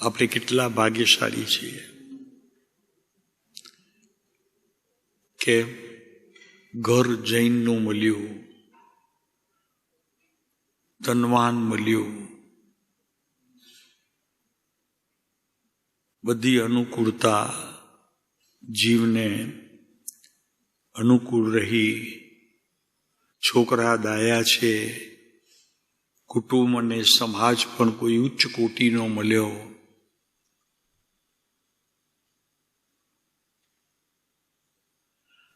આપણે કેટલા ભાગ્યશાળી છીએ કે ઘર જૈનનું મળ્યું, ધનવાન મળ્યું, બધી અનુકૂળતા જીવને અનુકૂળ રહી, છોકરા દાયા છે, કુટુંબ અને સમાજ પણ કોઈ ઉચ્ચ કોટીનો મળ્યો.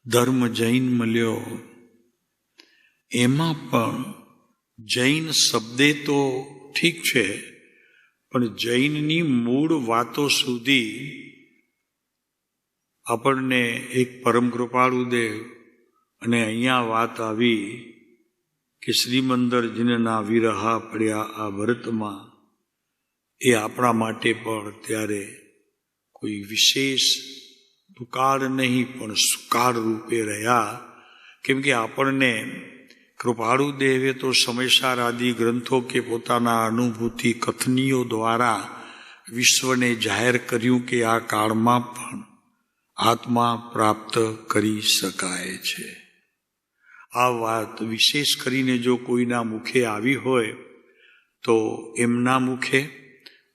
ધર્મ જૈન મળ્યો. એમાં પણ જૈન શબ્દે તો ઠીક છે, પણ જૈનની મૂળ વાતો સુધી આપણને એક પરમ કૃપાળુદેવ અને અહીંયા વાત આવી કે શ્રીમંદરજીના વિરહા પડ્યા આ ભરતમાં, એ આપણા માટે પણ ત્યારે કોઈ વિશેષ દુકાળ નહીં પણ સુકાળ રૂપે રહ્યા. કેમ કે આપણને કૃપાળુદેવે તો સમયસાર આદિ ગ્રંથો કે પોતાના અનુભૂતિ કથનીઓ દ્વારા વિશ્વને જાહેર કર્યું કે આ કાળમાં પણ આત્મા પ્રાપ્ત કરી શકાય છે. આ વાત વિશેષ કરીને જો કોઈના મુખે આવી હોય તો એમના મુખે,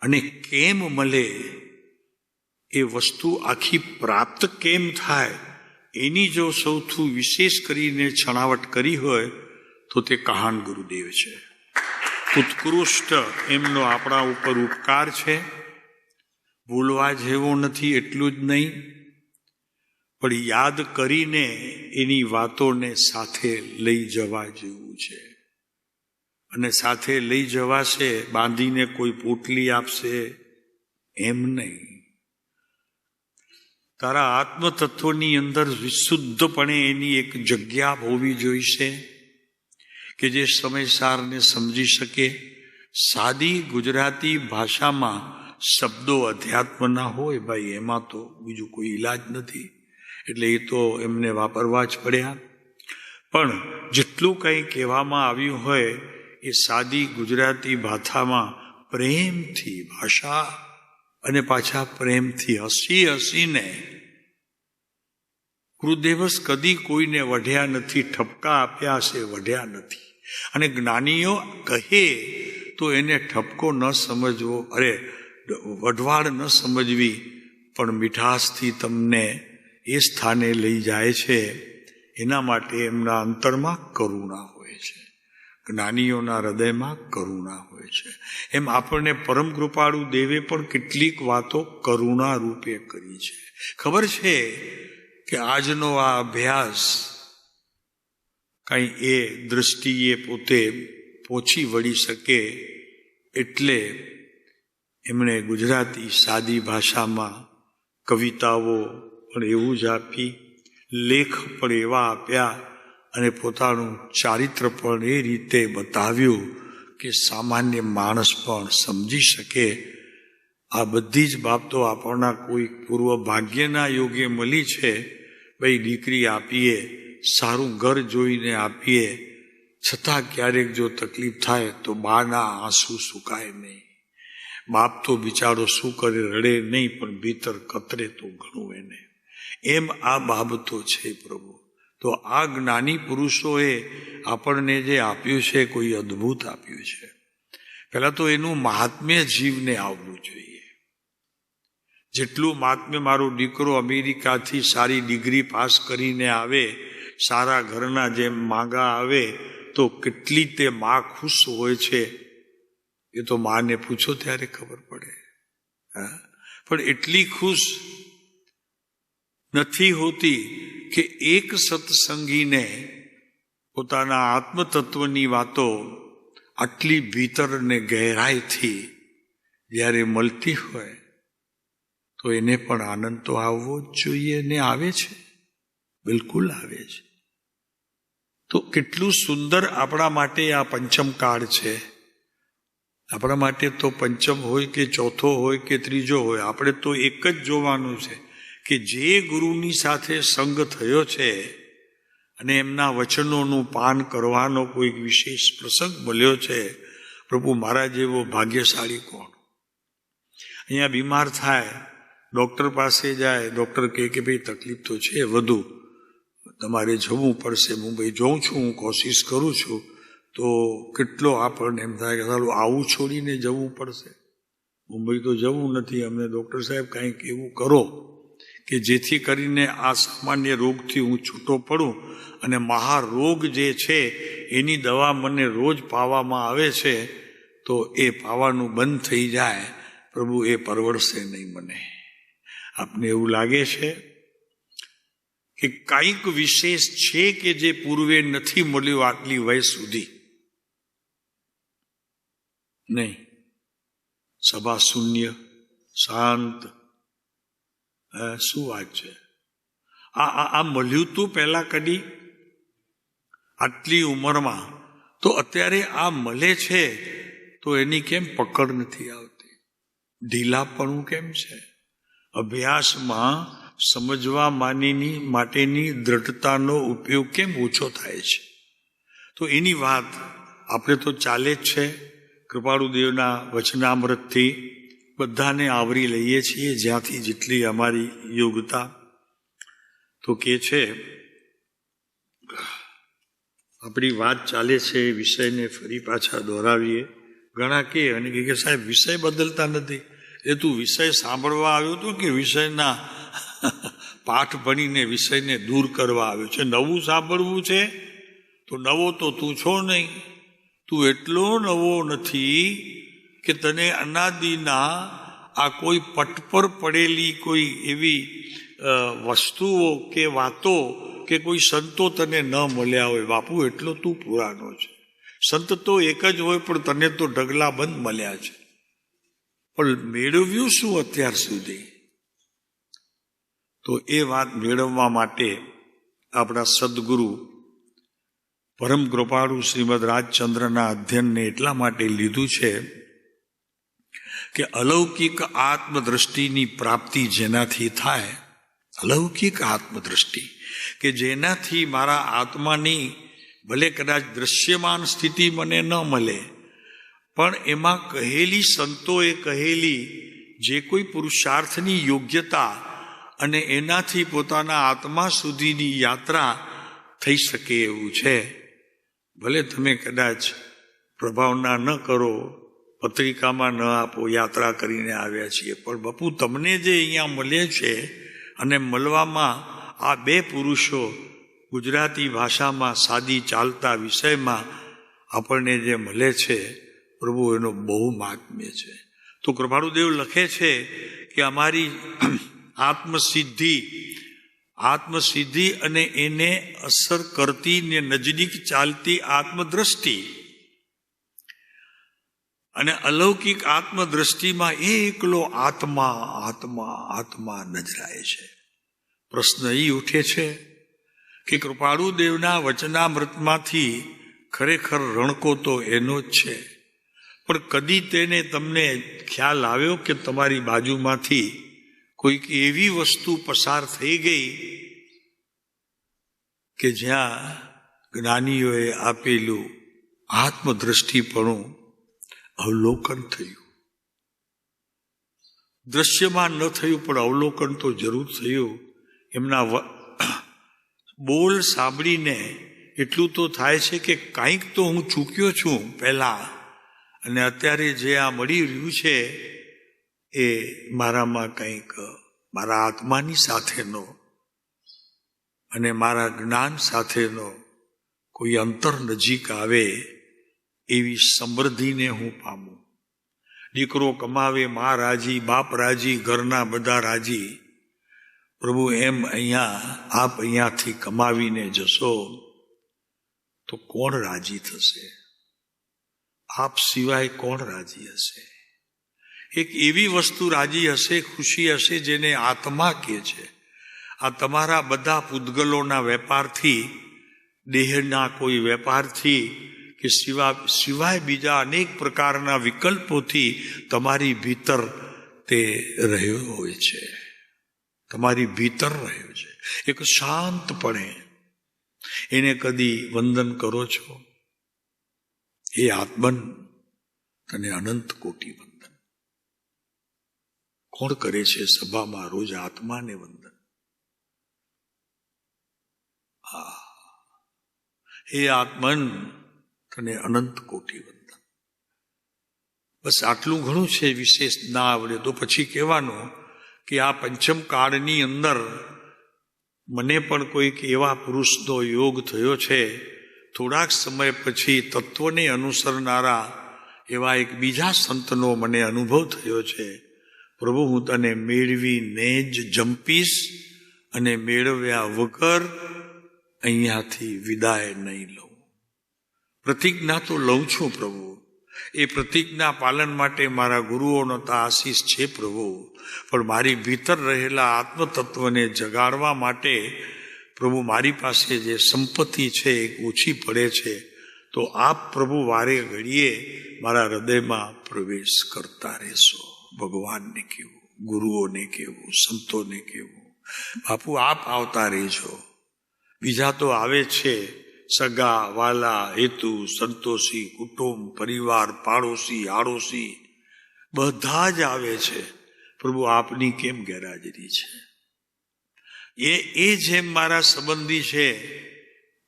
અને કેમ મળે એ વસ્તુ આખી પ્રાપ્ત કેમ થાય એની જો સૌથી વિશેષ કરીને છણાવટ કરી હોય તો તે કહાન ગુરુદેવ છે. ઉત્કૃષ્ટ એમનો આપણા ઉપર ઉપકાર છે, ભૂલવા જેવો નથી. એટલું જ નહીં, પણ યાદ કરીને એની વાતોને સાથે લઈ જવા જેવું છે. અને સાથે લઈ જવાશે, બાંધીને કોઈ પોટલી આપશે એમ નહીં. તારા આત્મતત્વની અંદર વિશુદ્ધપણે એની એક જગ્યા હોવી જોઈશે કે જે સમયસારને સમજી શકે. સાદી ગુજરાતી ભાષામાં શબ્દો અધ્યાત્મના હોય ભાઈ, એમાં તો બીજું કોઈ ઈલાજ નથી, એટલે એ તો એમને વાપરવા જ પડ્યા. પણ જેટલું કંઈ કહેવામાં આવ્યું હોય એ સાદી ગુજરાતી ભાષામાં પ્રેમથી ભાષા અને પાછા પ્રેમથી હસી હસીને. ગુરુદેવસ કદી કોઈને વઢ્યા નથી, ઠપકા આપ્યા છે, વઢ્યા નથી. અને જ્ઞાનીઓ કહે તો એને ઠપકો ન સમજવો, અરે વઢવાડ ન સમજવી, પણ મીઠાશથી તમને એ સ્થાને લઈ જાય છે. એના માટે એમના અંતરમાં કરુણા હોય છે, જ્ઞાનીઓના હૃદયમાં કરુણા હોય છે. એમ આપણને પરમ કૃપાળુ દેવે પણ કેટલીક વાતો કરુણા રૂપે કરી છે. ખબર છે કે આજનો આ અભ્યાસ કંઈ એ દૃષ્ટિએ પોતે પહોંચી વળી શકે એટલે એમણે ગુજરાતી સાદી ભાષામાં કવિતાઓ પણ એવું જ આપી, લેખ પણ એવા આપ્યા, અને પોતાનું ચારિત્ર પણ એ રીતે બતાવ્યું કે સામાન્ય માણસ પણ સમજી શકે. આ બધી જ બાબતો આપણના કોઈ પૂર્વ ભાગ્યના યોગે મળી છે. ભાઈ દીકરી આપીએ, સારું ઘર જોઈને આપીએ, છતાં ક્યારેક જો તકલીફ થાય તો બાના આંસુ સુકાય નહીં. બાપ તો બિચારો શું કરે, રડે નહીં, પણ ભીતર કતરે તો ઘણું એને. એમ આ બાબતો છે પ્રભુ. તો આ જ્ઞાની પુરુષોએ આપણને જે આપ્યું છે કોઈ અદ્ભુત આપ્યું છે. પહેલા તો એનું મહાત્મ્ય જીવને આવવું જોઈએ. જેટલું મહાત્મ્ય મારો દીકરો અમેરિકાથી સારી ડિગ્રી પાસ કરીને આવે, સારા ઘરના જેમ માગા આવે તો કેટલી તે મા ખુશ હોય છે એ તો માને પૂછો ત્યારે ખબર પડે. પણ એટલી ખુશ નથી હોતી કે એક સત્સંગીને પોતાના આત્મતત્વની વાતો આટલી ભીતર ને ગહેરાઈથી જ્યારે મળતી હોય તો એને પણ આનંદ તો આવવો જ જોઈએ, ને આવે છે, બિલકુલ આવે છે. તો કેટલું સુંદર આપણા માટે આ પંચમ કાળ છે. આપણા માટે તો પંચમ હોય કે ચોથો હોય કે ત્રીજો હોય, આપણે તો એક જ જોવાનું છે કે જે ગુરુની સાથે સંગ થયો છે અને એમના વચનોનું પાન કરવાનો કોઈ વિશેષ પ્રસંગ મળ્યો છે, પ્રભુ મારા જેવો ભાગ્યશાળી કોણ. અહીંયા બીમાર થાય, ડૉક્ટર પાસે જાય, ડૉક્ટર કહે કે ભાઈ તકલીફ તો છે વધુ, તમારે જવું પડશે મુંબઈ. જોઉં છું, હું કોશિશ કરું છું, તો કેટલો આપણને એમ થાય કે સારું આવું છોડીને જવું પડશે, મુંબઈ તો જવું નથી. અમને ડૉક્ટર સાહેબ કાંઈક એવું કરો કે જેથી કરીને આ સામાન્ય રોગથી હું છૂટો પડું, અને મહારોગ જે છે એની દવા મને રોજ પાવામાં આવે છે, તો એ પાવાનું બંધ થઈ જાય. પ્રભુ, એ પરવડશે નહીં મને. આપને એવું લાગે છે કે કાંઈક વિશેષ છે કે જે પૂર્વે નથી મળ્યું આટલી વય સુધી? નહીં. સભા શૂન્ય, શાંત. શું વાત છે? આ મળ્યું તું પહેલા કદી આટલી ઉંમરમાં, તો અત્યારે આ મળે છે તો એની કેમ પકડ નથી આવતી? ઢીલાપણું કેમ છે? અભ્યાસમાં સમજવા માટેની દ્રઢતાનો ઉપયોગ કેમ ઓછો થાય છે? તો એની વાત આપણે તો ચાલે જ છે. કૃપાળુદેવના વચનામૃતથી બધાને આવરી લઈએ છીએ, જ્યાંથી જેટલી અમારી યોગ્યતા. તો કે છે, આપણી વાત ચાલે છે, વિષયને ફરી પાછા દોહરાવીએ. ઘણા કે અને કે સાહેબ વિષય બદલતા નથી. એ તું વિષય સાંભળવા આવ્યો હતો કે વિષયના પાઠ ભણીને વિષયને દૂર કરવા આવ્યો છે? નવું સાંભળવું છે તો નવો તો તું છો નહીં. તું એટલો નવો નથી કે તને અનાદિના આ કોઈ પટ પર પડેલી કોઈ એવી વસ્તુઓ કે વાતો કે કોઈ સંતો તને ન મળ્યા હોય. બાપુ, એટલો તું પુરાનો છે. સંત તો એક જ હોય, પણ તને તો ઢગલાબંધ મળ્યા છે. પણ મેળવ્યું શું અત્યાર સુધી? તો એ વાત મેળવવા માટે આપણા સદગુરુ પરમ કૃપાળુ શ્રીમદ રાજચંદ્રના અધ્યયનને એટલા માટે લીધું છે કે અલૌકિક આત્મદ્રષ્ટિની પ્રાપ્તિ જેનાથી થાય, અલૌકિક આત્મદ્રષ્ટિ કે જેનાથી મારા આત્માની ભલે કદાચ દ્રશ્યમાન સ્થિતિ મને ન મળે, પણ એમાં કહેલી સંતોએ કહેલી જે કોઈ પુરુષાર્થની યોગ્યતા અને એનાથી પોતાના આત્મા સુધીની યાત્રા થઈ શકે એવું છે. ભલે તમે કદાચ પ્રભાવના ન કરો, પત્રિકામાં ન આપો, યાત્રા કરીને આવ્યા છીએ, પણ બાપુ તમને જે અહીંયા મળે છે, અને મળવામાં આ બે પુરુષો ગુજરાતી ભાષામાં સાદી ચાલતા વિષયમાં આપણને જે મળે છે, પ્રભુ એનો બહુ મહાત્મ્ય છે. તો કૃપાળુદેવ લખે છે કે અમારી આત્મસિદ્ધિ અને એને અસર કરતી ને નજદીક ચાલતી આત્મદ્રષ્ટિ અને અલૌકિક આત્મદ્રષ્ટિમાં એકલો આત્મા આત્મા આત્મા નજરાય છે. પ્રશ્ન એ ઉઠે છે કે કૃપાળુદેવના વચનામૃતમાંથી ખરેખર રણકો તો એનો જ છે, પણ કદી તેને તમને ખ્યાલ આવ્યો કે તમારી બાજુમાંથી કોઈક એવી વસ્તુ પસાર થઈ ગઈ કે જ્યાં જ્ઞાનીઓએ આપેલું આત્મદ્રષ્ટિપણું અવલોકન થયું? દ્રશ્યમાન ન થયું, પણ અવલોકન તો જરૂર થયું. એમના બોલ સાંભળીને એટલું તો થાય છે કે કાંઈક તો હું ચૂક્યો છું પહેલા, અને અત્યારે જે આ મળી રહ્યું છે એ મારામાં કંઈક મારા આત્માની સાથેનો અને મારા જ્ઞાન સાથેનો કોઈ અંતર નજીક આવે એવી સમૃદ્ધિને હું પામું. દીકરો કમાવે, મા રાજી, બાપ રાજી, ઘરના બધા રાજી. પ્રભુ, એમ આપ અહીંયાથી કમાવીને જશો તો કોણ રાજી થશે? આપ સિવાય કોણ રાજી હશે? એક એવી વસ્તુ રાજી હશે, ખુશી હશે, જેને આત્મા કહે છે. આ તમારા બધા પૂતગલોના વેપારથી, દેહના કોઈ વેપારથી કે સિવાય બીજા અનેક પ્રકારના વિકલ્પોથી તમારી ભીતર તે રહ્યો હોય છે. તમારી ભીતર રહ્યો છે એક શાંતપણે. એને કદી વંદન કરો છો? એ આત્મન તને અનંત કોટી વંદન. કોણ કરે છે સભામાં રોજ આત્માને વંદન? હે આત્મન, તને અનંત કોટી વંદન. બસ આટલું ઘણું છે. વિશેષ ના આવડે તો પછી કહેવાનું કે આ પંચમ કાળની અંદર મને પણ કોઈક એવા પુરુષનો યોગ થયો છે. થોડાક સમય પછી તત્વને અનુસરનારા એવા એક બીજા સંતનો મને અનુભવ થયો છે. પ્રભુ, હું તને મેળવીને જ જંપીશ અને મેળવ્યા વગર અહીંયાથી વિદાય નહીં લઉં. પ્રતિજ્ઞા તો લઉં છું પ્રભુ. એ પ્રતિજ્ઞા પાલન માટે મારા ગુરુઓનો તો આશીષ છે પ્રભુ, પણ મારી ભીતર રહેલા આત્મતત્વને જગાડવા માટે પ્રભુ મારી પાસે જે સંપત્તિ છે એ ઓછી પડે છે. તો આપ પ્રભુ વારે ઘડીએ મારા હૃદયમાં પ્રવેશ કરતા રહેશો. ભગવાનને કહેવું, ગુરુઓને કહેવું, સંતોને કહેવું, બાપુ આપ આવતા રહેજો. બીજા તો આવે છે, સગા વાલા હેતુ સંતોષી, કુટુંબ પરિવાર, પાડોશી આડોશી બધા જ આવે છે. પ્રભુ આપની કેમ ગેરહાજરી છે? એ જેમ મારા સંબંધી છે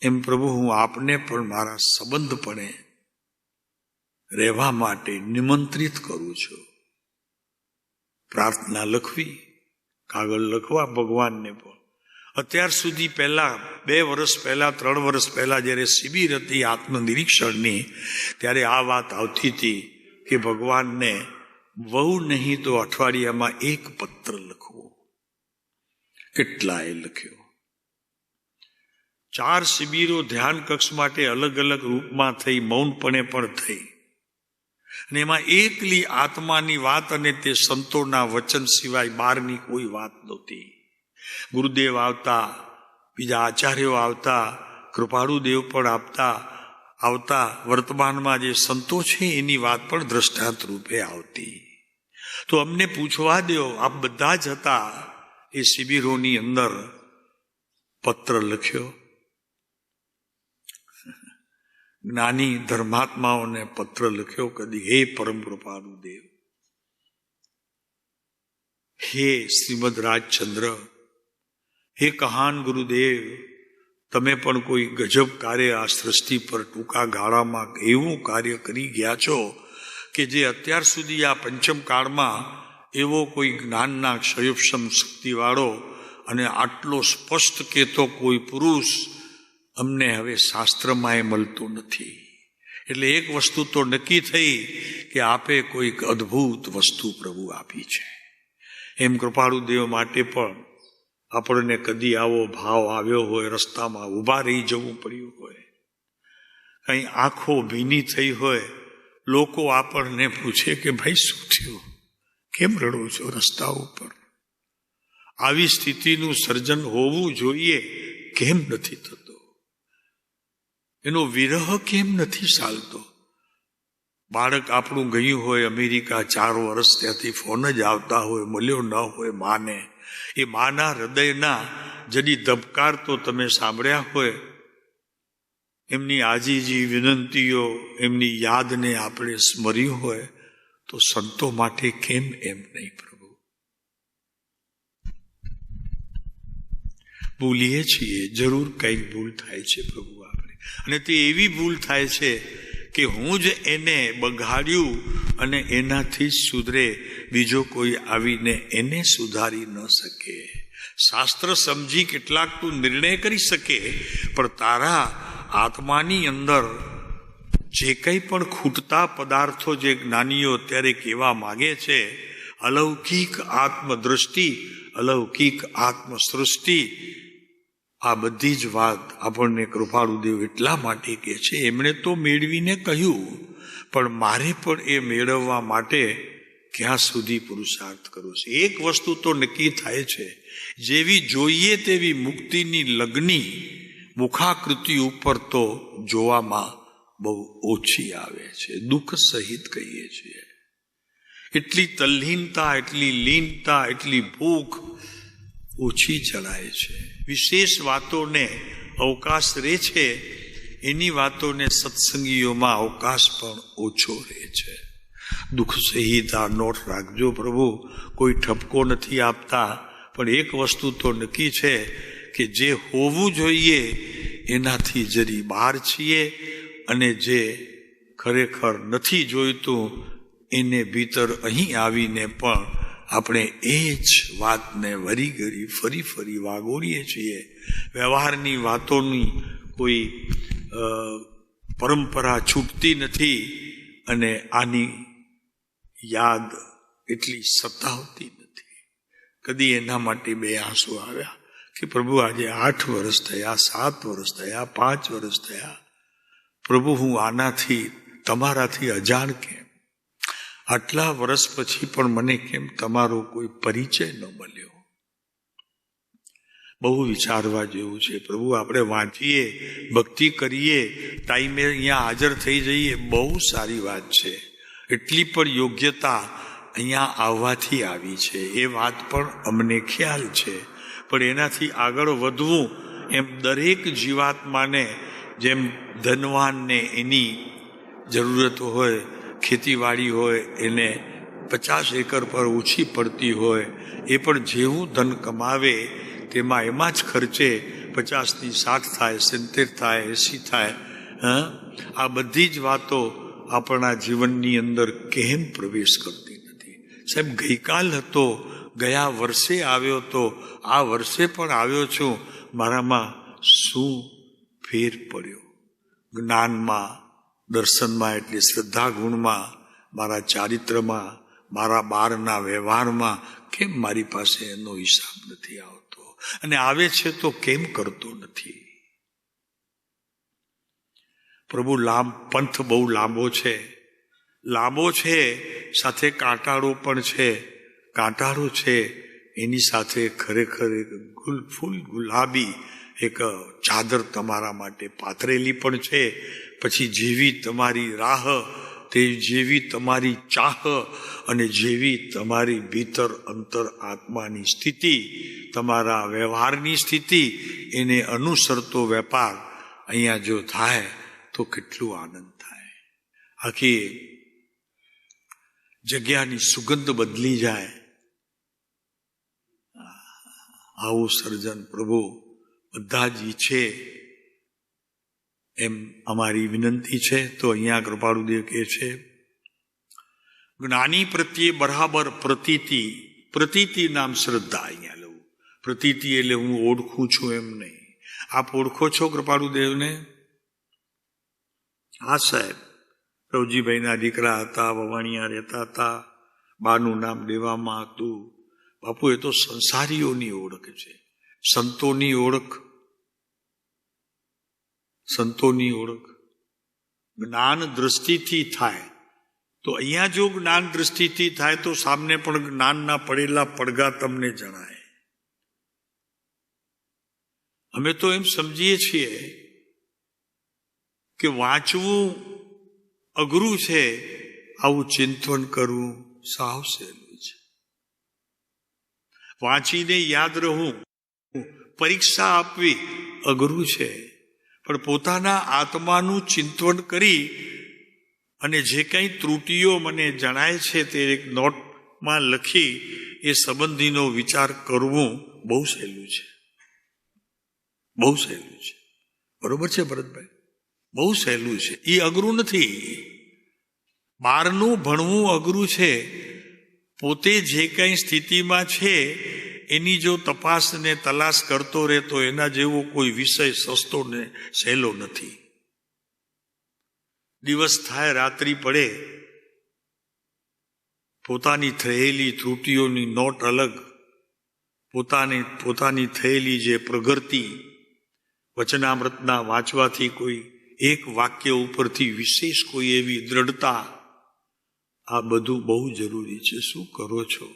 એમ પ્રભુ હું આપને પણ મારા સંબંધપણે રહેવા માટે નિમંત્રિત કરું છું. પ્રાર્થના લખવી, કાગળ લખવા ભગવાનને પણ. અત્યાર સુધી પહેલા 2 વર્ષ પહેલા 3 વર્ષ પહેલા જ્યારે શિબિર હતી આત્મનિરીક્ષણની, ત્યારે આ વાત આવતી હતી કે ભગવાનને બહુ નહીં તો અઠવાડિયામાં 1 પત્ર લખવો. કેટલાએ લખ્યો. 4 શિબિરો ધ્યાન કક્ષ માટે અલગ અલગ રૂપમાં થઈ, મૌનપણે પણ થઈ, અને એમાં એકલી આત્માની વાત અને તે સંતોના વચન સિવાય બહારની કોઈ વાત નહોતી. ગુરુદેવ આવતા, બીજા આચાર્યો આવતા, કૃપાળુદેવ પણ આવતા, વર્તમાનમાં જે સંતો છે એની વાત પણ દ્રષ્ટાંત રૂપે આવતી. તો અમને પૂછવા દો, આપ બધા જ હતા એ શિબિરોની અંદર. પત્ર લખ્યો. જ્ઞાની ધર્માત્માઓને પત્ર લખ્યો કદી? હે પરમ કૃપાળુ દેવ, હે શ્રીમદ રાજચંદ્ર, હે કહાન ગુરુદેવ, તમે પણ કોઈ ગજબ કાર્ય આ સૃષ્ટિ પર ટૂંકા ગાળામાં એવું કાર્ય કરી ગયા છો કે જે અત્યાર સુધી આ પંચમ કાળમાં એવો કોઈ જ્ઞાનના ક્ષયોપશમ શક્તિવાળો અને આટલો સ્પષ્ટ કહેતો કોઈ પુરુષ અમને હવે શાસ્ત્રમાં મળતો નથી. એટલે એક વસ્તુ તો નક્કી થઈ કે આપે કોઈક અદ્ભુત વસ્તુ પ્રભુ આપી છે. એમ કૃપાળુદેવ માટે પણ આપણને કદી આવો ભાવ આવ્યો હોય, રસ્તામાં ઊભા રહી જવું પડ્યું હોય, કંઈ આંખો ભીની થઈ હોય, લોકો આપણને પૂછે કે ભાઈ શું થયું, કેમ રડો છો રસ્તા ઉપર? આવી સ્થિતિનું સર્જન હોવું જોઈએ, કેમ નથી થતો? એનો વિરહ કેમ નથી ચાલતો? બાળક આપણું ગયું હોય અમેરિકા, 4 વર્ષ ત્યાંથી ફોન જ આવતા હોય, મળ્યો ન હોય માને, એ માના હૃદયના જડી ધબકાર તો તમે સાંભળ્યા હોય. એમની આજીજી વિનંતીઓ, એમની યાદને આપણે સ્મર્યું હોય, તો સંતો માટે કેમ એમ નહીં પ્રભુ? ભૂલીએ છીએ, જરૂર કંઈક ભૂલ થાય છે પ્રભુ આપણે, અને તે એવી ભૂલ થાય છે કે હું જ એને બગાડ્યું અને એનાથી જ સુધરે, બીજો કોઈ આવીને એને સુધારી ન શકે. શાસ્ત્ર સમજી કેટલાક તું નિર્ણય કરી શકે, પણ તારા આત્માની અંદર જે કંઈ પણ ખૂટતા પદાર્થો જે જ્ઞાનીઓ અત્યારે કહેવા માગે છે, અલૌકિક આત્મદ્રષ્ટિ, અલૌકિક આત્મસૃષ્ટિ, આ બધી જ વાત આપણને કૃપાળુદેવ એટલા માટે કહે છે. એમણે તો મેળવીને કહ્યું, પણ મારે પણ એ મેળવવા માટે ક્યાં સુધી પુરુષાર્થ કરવો છે? એક વસ્તુ તો નક્કી થાય છે, જેવી જોઈએ તેવી મુક્તિની લગ્ની મુખાકૃતિ ઉપર તો જોવામાં બહુ ઓછી આવે છે. દુઃખ સહિત કહીએ છીએ. એટલી તલ્હીનતા, એટલી લીનતા, એટલી ભૂખ ઓછી જણાય છે. વિશેષ વાતોને અવકાશ રહે છે, એની વાતોને સત્સંગીઓમાં અવકાશ પણ ઓછો રહે છે. દુઃખ સહિત આ નોટ રાખજો પ્રભુ. કોઈ ઠપકો નથી આપતા, પણ એક વસ્તુ તો નક્કી છે કે જે હોવું જોઈએ એનાથી જરી બહાર છીએ, અને જે ખરેખર નથી જોઈતું એને ભીતર અહીં આવીને પણ આપણે એ જ વાતને વરી ઘરી ફરી ફરી વાગોળીએ છીએ. વ્યવહારની વાતોની કોઈ પરંપરા છૂટતી નથી, અને આની યાદ એટલી સતાવતી નથી. કદી એના માટે બે આંસુ આવ્યા કે પ્રભુ આજે 8 વર્ષ થયા, 7 વર્ષ થયા, 5 વર્ષ થયા, પ્રભુ હું આનાથી તમારાથી અજાણ કેમ? આટલા વર્ષ પછી પણ મને કેમ તમારો કોઈ પરિચય ન મળ્યો? બહુ વિચારવા જેવું છે પ્રભુ. આપણે વાંચીએ, ભક્તિ કરીએ, ટાઈમે અહીંયા હાજર થઈ જઈએ, બહુ સારી વાત છે. એટલી પણ યોગ્યતા અહીંયા આવવાથી આવી છે, એ વાત પણ અમને ખ્યાલ છે. પણ એનાથી આગળ વધવું એમ દરેક જીવાત્માને, જેમ ધનવાનને એની જરૂરત હોય, ખેતીવાડી હોય એને 50 એકર પર ઓછી પડતી હોય, એ પણ જેવું ધન કમાવે તેમાં એમાં જ ખર્ચે 50ની 60 થાય, 70 થાય, 80 થાય. આ બધી જ વાતો આપણા જીવનની અંદર કેમ પ્રવેશ કરતી નથી? સાહેબ, ગઈકાલ હતો, ગયા વર્ષે આવ્યો તો, આ વર્ષે પણ આવ્યો છું, મારામાં શું ફેર પડ્યો? જ્ઞાનમાં, દર્શનમાં એટલે શ્રદ્ધા ગુણમાં, મારા ચારિત્રમાં, મારા બહારના વ્યવહારમાં કેમ મારી પાસે એનો હિસાબ નથી આવતો? અને આવે છે તો કેમ કરતો નથી? પ્રભુ, પંથ બહુ લાંબો છે, સાથે કાંટાળો પણ છે. કાંટાળો છે એની સાથે ખરેખર એક ફૂલ ગુલાબી એક ચાદર તમારા માટે પાથરેલી પણ છે. પછી જેવી તમારી રાહ, તે જેવી તમારી ચાહ, અને જેવી તમારી ભીતર અંતર આત્માની સ્થિતિ, તમારા વ્યવહારની સ્થિતિ, એને અનુસરતો વેપાર અહીંયા જો થાય તો કેટલું આનંદ થાય. આખી જગ્યાની સુગંધ બદલી જાય. આવું સર્જન પ્રભુ બધા જ ઈચ્છે એમ અમારી વિનંતી છે. તો અહીંયા કૃપાળુદેવ કહે છે, જ્ઞાની પ્રત્યે બરાબર પ્રતીતિ નામ શ્રદ્ધા. અહીંયા લઉં પ્રતીતિ એટલે હું ઓળખું છું એમ નહીં. આપ ઓળખો છો કૃપાળુદેવને? હા સાહેબ, પ્રભુજીભાઈના દીકરા હતા, વવાણિયા રહેતા હતા, બાનું નામ દેવામાં હતું. બાપુ, એ તો સંસારીઓની ઓળખ છે. સંતોની ઓળખ જ્ઞાન દ્રષ્ટિથી થાય. તો અહીંયા જો જ્ઞાન દ્રષ્ટિથી થાય તો સામને પણ જ્ઞાનના પડેલા પડઘા તમને જણાય. અમે તો એમ સમજીએ છીએ કે વાંચવું અઘરું છે, આવું ચિંતન કરવું સાવ સહેલું છે. વાંચીને યાદ રહું, પરીક્ષા આપવી અઘરું છે. પણ પોતાના આત્માનું ચિંતન કરી અને જે કંઈ ત્રુટીઓ મને જણાય છે તે એક નોટમાં લખી એ સંબંધીનો વિચાર કરવું બહુ સહેલું છે. બરોબર છે ભરતભાઈ? બહુ સહેલું છે. એ અઘરું નથી. બહારનું ભણવું અઘરું છે. પોતે જે કંઈ સ્થિતિમાં છે એની જો તપાસ ને તલાશ કરતો રહે તો એના જેવો કોઈ વિષય સસ્તો ને સહેલો નથી. દિવસ થાય, રાત્રિ પડે, પોતાની થયેલી ત્રુટીઓની નોટ અલગ, પોતાની થયેલી જે પ્રગતિ, વચનામૃતના વાંચવાથી કોઈ એક વાક્ય ઉપરથી વિશેષ કોઈ એવી દ્રઢતા, આ બધું બહુ જરૂરી છે. શું કરો છો?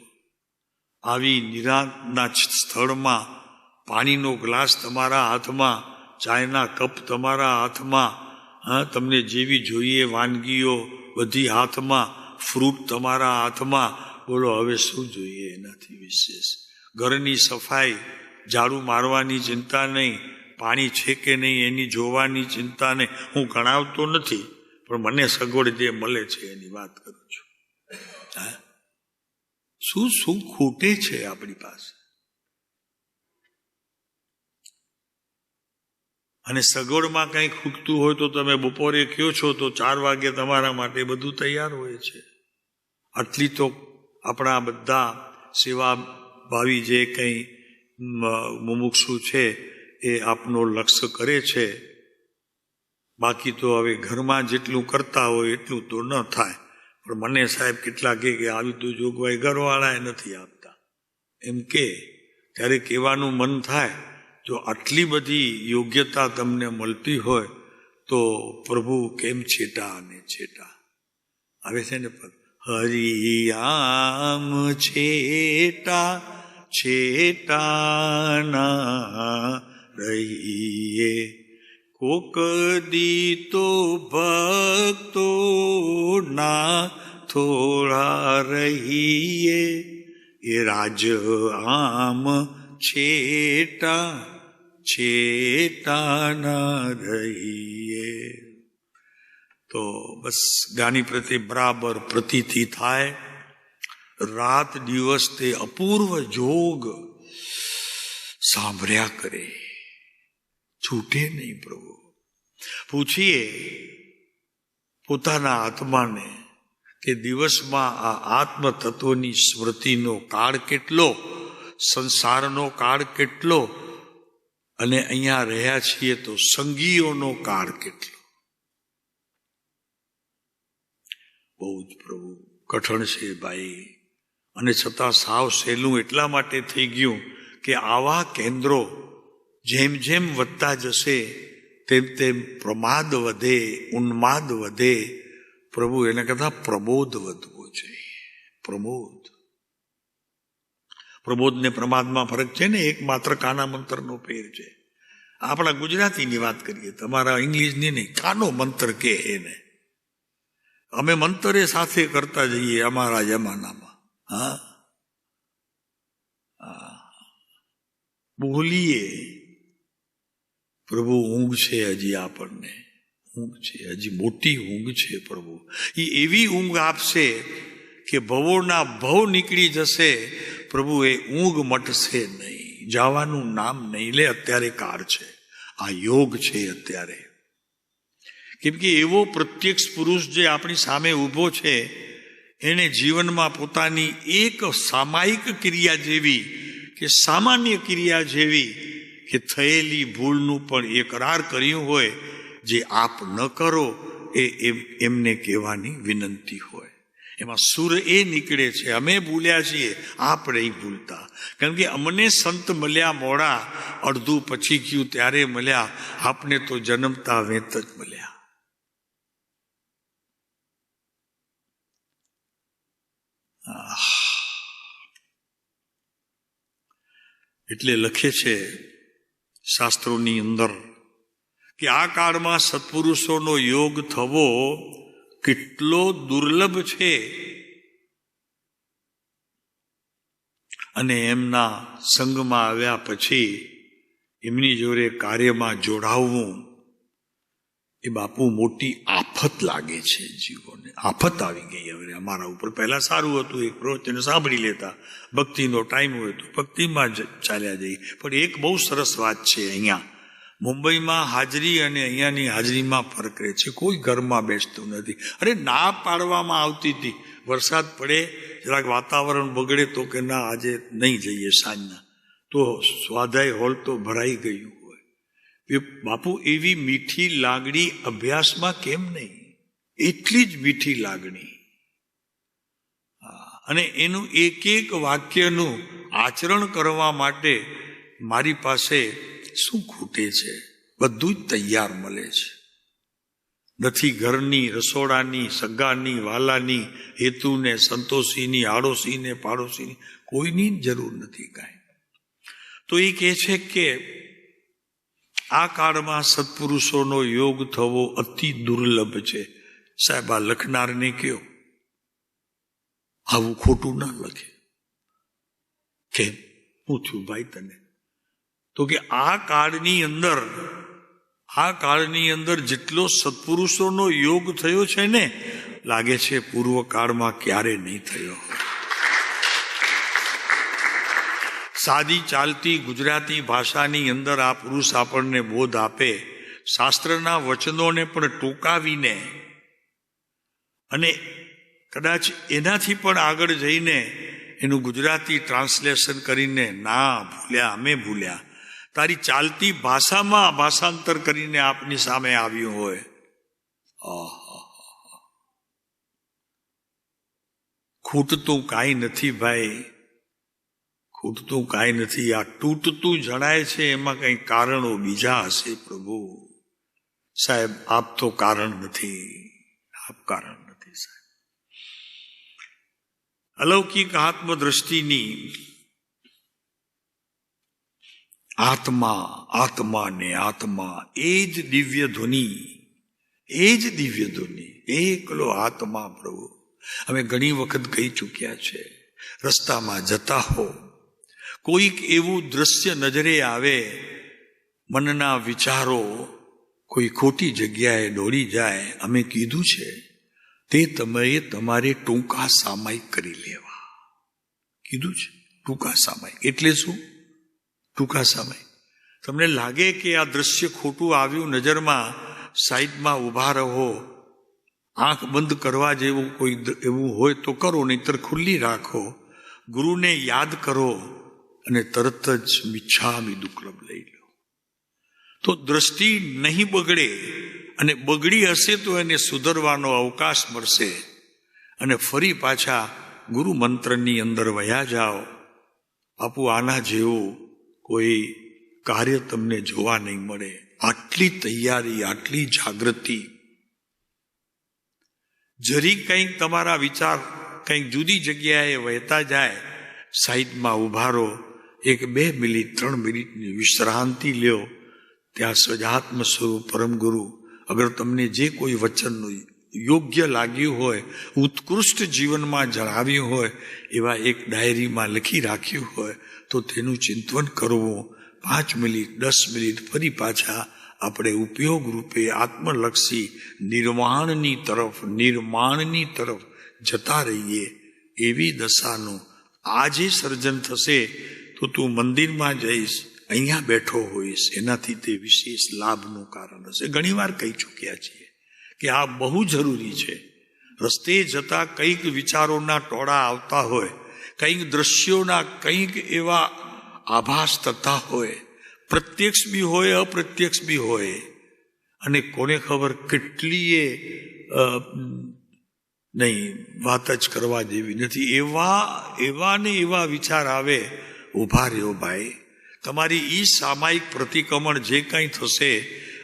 આવી નિરાંતના સ્થળમાં પાણીનો ગ્લાસ તમારા હાથમાં, ચાયના કપ તમારા હાથમાં, તમને જેવી જોઈએ વાનગીઓ બધી હાથમાં, ફ્રૂટ તમારા હાથમાં, બોલો હવે શું જોઈએ એનાથી વિશેષ? ઘરની સફાઈ, ઝાડુ મારવાની ચિંતા નહીં, પાણી છે કે નહીં એની જોવાની ચિંતા નહીં. હું ગણાવતો નથી, પણ મને સગવડ જે મળે છે એની વાત કરું છું. શું શું ખૂટે છે આપણી પાસે? અને સગવડમાં કંઈ ખૂટતું હોય તો તમે બપોરે કહો છો તો 4 વાગે તમારા માટે બધું તૈયાર હોય છે. આટલી તો આપણા બધા સેવાભાવી જે કંઈ મુમુક્ષુ છે એ આપનો લક્ષ્ય કરે છે. બાકી તો હવે ઘરમાં જેટલું કરતા હોય એટલું તો ન થાય. પણ મને સાહેબ કેટલા કે આવી તો જોગવાઈ ઘરવાળાએ નથી આપતા એમ કે, ત્યારે કહેવાનું મન થાય, જો આટલી બધી યોગ્યતા તમને મળતી હોય તો પ્રભુ કેમ છેટા અને છેટા આવે છે ને? હરિયામ છેટા છેટાના રહીએ, કોક દી તો ભક્તો ના થોડા રહીએ, એ રાજ આમ છેટા છેટાના રહીએ. તો બસ ગાની પ્રત્યે બરાબર પ્રતીતિ થાય. રાત દિવસ તે અપૂર્વ જોગ સાંભળ્યા કરે, છૂટે નહીં. પ્રભુ પૂછીએ પોતાના આત્માને કે દિવસમાં આ આત્મ તત્વની સ્મૃતિનો કાળ કેટલો, સંસારનો કાળ કેટલો, અને અહીંયા રહ્યા છીએ તો સંગીઓનો કાળ કેટલો. બહુ જ પ્રભુ કઠણ છે ભાઈ. અને છતાં સાવ સહેલું એટલા માટે થઈ ગયું કે આવા કેન્દ્રો જેમ જેમ વધતા જશે તેમ તેમ પ્રમાદ વધે, ઉન્માદ વધે. પ્રભુ એને કહેતા પ્રબોધ વધવો જોઈએ. પ્રબોધ ને પ્રમાદમાં ફરક છે ને, એક માત્ર કાના મંત્રનો ફેર છે. આપણા ગુજરાતીની વાત કરીએ, તમારા ઇંગ્લિશની નહીં. કાનો મંત્ર કે એને અમે મંતરે સાથે કરતા જઈએ અમારા જમાનામાં. બોલીએ પ્રભુ ઊંઘ છે હજી, આપણને ઊંઘ છે હજી, મોટી ઊંઘ છે પ્રભુ. એ એવી ઊંઘ આપશે કે ભવોના ભવ નીકળી જશે. પ્રભુ એ ઊંઘ મટશે નહીં, જવાનું નામ નહીં લે. અત્યારે કાળ છે, આ યોગ છે અત્યારે. કેમ કે એવો પ્રત્યક્ષ પુરુષ જે આપણી સામે ઊભો છે એને જીવનમાં પોતાની એક સામાયિક ક્રિયા જેવી કે સામાન્ય ક્રિયા જેવી કે થયેલી ભૂલનું પણ એકરાર કર્યું હોય, જે આપ ન કરો એ એમને કહેવાની વિનંતી હોય. એમાં સુર એ નીકળે છે, અમે ભૂલ્યા છીએ, આપ નહીં ભૂલતા. કારણ કે અમને સંત મળ્યા મોડા, અડધું પછી ગયું ત્યારે મળ્યા, આપને તો જન્મતા વેત જ મળ્યા. એટલે લખે છે શાસ્ત્રોની અંદર કે આ કાળમાં સત્પુરુષોનો યોગ થવો કેટલો દુર્લભ છે, અને એમના સંગમાં આવ્યા પછી એમની જોડે કાર્યમાં જોડાવવું એ બાપુ મોટી આફત લાગે છે જીવોને. આફત આવી ગઈ હવે અમારા ઉપર. પહેલા સારું હતું, એક પ્રવચન સાંભળી લેતા, ભક્તિનો ટાઈમ હોય તો ભક્તિમાં જ ચાલ્યા જઈએ. પણ એક બહુ સરસ વાત છે, અહીંયા મુંબઈમાં હાજરી અને અહીંયાની હાજરીમાં ફરક રહે છે. કોઈ ઘરમાં બેસતું નથી. અરે ના પાડવામાં આવતી હતી, વરસાદ પડે જરાક વાતાવરણ બગડે તો કે ના આજે નહીં જઈએ સાંજના, તો સ્વાધ્યાય હોલ તો ભરાઈ ગયું. બાપુ એવી મીઠી લાગણી અભ્યાસમાં કેમ નહીં? એટલી જ મીઠી લાગણી. અને એનું એક એક વાક્યનું આચરણ કરવા માટે મારી પાસે શું ખૂટે છે? બધું જ તૈયાર મળે છે. નથી ઘરની, રસોડાની, સગાની, વાલાની, હેતુને, સંતોષીની, આડોશીને, પાડોશીની કોઈની જરૂર નથી કાંઈ. તો એ કહે છે કે આ કાળમાં સત્પુરુષોનો યોગ થવો અતિ દુર્લભ છે. સાહેબ આ લખનારને કયો આવું ખોટું ના લખે. કેમ પૂછ્યું ભાઈ તને? તો કે આ કાળની અંદર જેટલો સત્પુરુષોનો યોગ થયો છે ને, લાગે છે પૂર્વકાળમાં ક્યારે નહીં થયો. સાદી ચાલતી ગુજરાતી ભાષાની અંદર આ પુરુષ આપણને બોધ આપે, શાસ્ત્રના વચનોને પણ ટૂંકાવીને અને કદાચ એનાથી પણ આગળ જઈને એનું ગુજરાતી ટ્રાન્સલેશન કરીને, ના ભૂલ્યા અમે ભૂલ્યા, તારી ચાલતી ભાષામાં ભાષાંતર કરીને આપની સામે આવ્યું હોય. ખૂટતું કાંઈ નથી ભાઈ, ખૂટતું કાંઈ નથી. આ તૂટતું જણાય છે એમાં કંઈ કારણો બીજા હશે. પ્રભુ સાહેબ આપ તો કારણ નથી, આપ કારણ નથી સાહેબ. અલૌકિક આત્મદ્રષ્ટિની આત્મા, આત્મા ને આત્મા, એ જ દિવ્ય ધ્વનિ, એ જ દિવ્ય ધ્વનિ, એકલો આત્મા. પ્રભુ અમે ઘણી વખત કહી ચૂક્યા છે, રસ્તામાં જતા હો, કોઈક એવું દ્રશ્ય નજરે આવે, મનના વિચારો કોઈ ખોટી જગ્યાએ દોડી જાય, અમે કીધું છે તે તમે તમારે ટૂંકા સામાયિક કરી લેવા. કીધું છે ટૂંકા સામાયિક. એટલે શું ટૂંકા સામાયિક? તમને લાગે કે આ દ્રશ્ય ખોટું આવ્યું નજરમાં, સાઈડમાં ઊભા રહો, આંખ બંધ કરવા જેવું કોઈ એવું હોય તો કરો, નહીતર ખુલ્લી રાખો, ગુરુને યાદ કરો અને તરત જ મિચ્છામિ દુક્કડમ લઈ લો, તો દ્રષ્ટિ નહીં બગડે. અને બગડી હશે તો એને સુધરવાનો અવકાશ મળશે અને ફરી પાછા ગુરુ મંત્રની અંદર વયા જાઓ. આપુ આના જેવું કોઈ કાર્ય તમને જોવા નહીં મળે. આટલી તૈયારી, આટલી જાગૃતિ. જરી કંઈક તમારા વિચાર કંઈક જુદી જગ્યાએ વહેતા જાય, સાઈડમાં ઉભા રહો, 1-2 મિનિટ 3 મિનિટની વિશ્રાંતિ લ્યો. ત્યાં સજાત્મ સ્વરૂપ પરમ ગુરુ અગર તમને જે કોઈ વચનનું યોગ્ય લાગ્યું હોય, ઉત્કૃષ્ટ જીવનમાં જણાવ્યું હોય, એવા એક ડાયરીમાં લખી રાખ્યું હોય તો તેનું ચિંતન કરવું. 5 મિનિટ 10 મિનિટ ફરી પાછા આપણે ઉપયોગ રૂપે આત્મલક્ષી નિર્માણની તરફ જતા રહીએ. એવી દશાનું આજે સર્જન થશે તો તું મંદિરમાં જઈશ, અહીંયા બેઠો હોઈશ, એનાથી તે વિશેષ લાભનું કારણ હશે. ઘણીવાર કહી ચૂક્યા છીએ કે આ બહુ જરૂરી છે. રસ્તે જતા કંઈક વિચારોના ટોળા આવતા હોય, કંઈક દ્રશ્યોના કંઈક એવા આભાસ થતા હોય, પ્રત્યક્ષ બી હોય અપ્રત્યક્ષ બી હોય, અને કોને ખબર કેટલીય નહીં, વાત જ કરવા જેવી નથી. એવા ને એવા વિચાર આવે. ઉભા રહ્યો ભાઈ, તમારી ઈ સામાયિક પ્રતિક્રમણ જે કંઈ થશે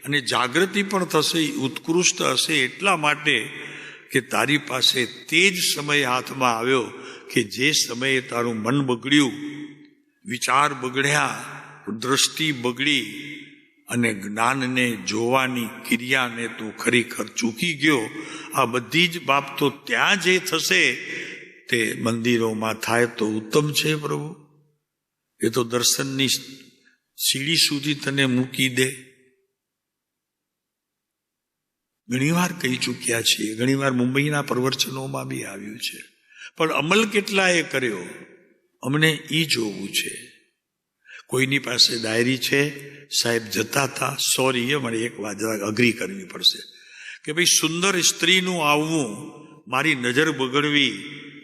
અને જાગૃતિ પણ થશે, ઉત્કૃષ્ટ હશે એટલા માટે કે તારી પાસે તે જ સમય હાથમાં આવ્યો કે જે સમયે તારું મન બગડ્યું, વિચાર બગડ્યા, દ્રષ્ટિ બગડી અને જ્ઞાનને જોવાની ક્રિયાને તું ખરેખર ચૂકી ગયો. આ બધી જ બાબતો ત્યાં જે થશે તે મંદિરોમાં થાય તો ઉત્તમ છે. પ્રભુ એ તો દર્શનની સીડી સુધી તને મૂકી દે. ઘણીવાર કહી ચૂક્યા છીએ, ઘણીવાર મુંબઈના પ્રવચનોમાં બી આવ્યું છે, પણ અમલ કેટલાએ કર્યો અમને એ જોવું છે. કોઈની પાસે ડાયરી છે, સાહેબ જતા હતા, સોરી મને એક વાત અગ્રી કરવી પડશે કે ભાઈ સુંદર સ્ત્રીનું આવવું, મારી નજર બગડવી,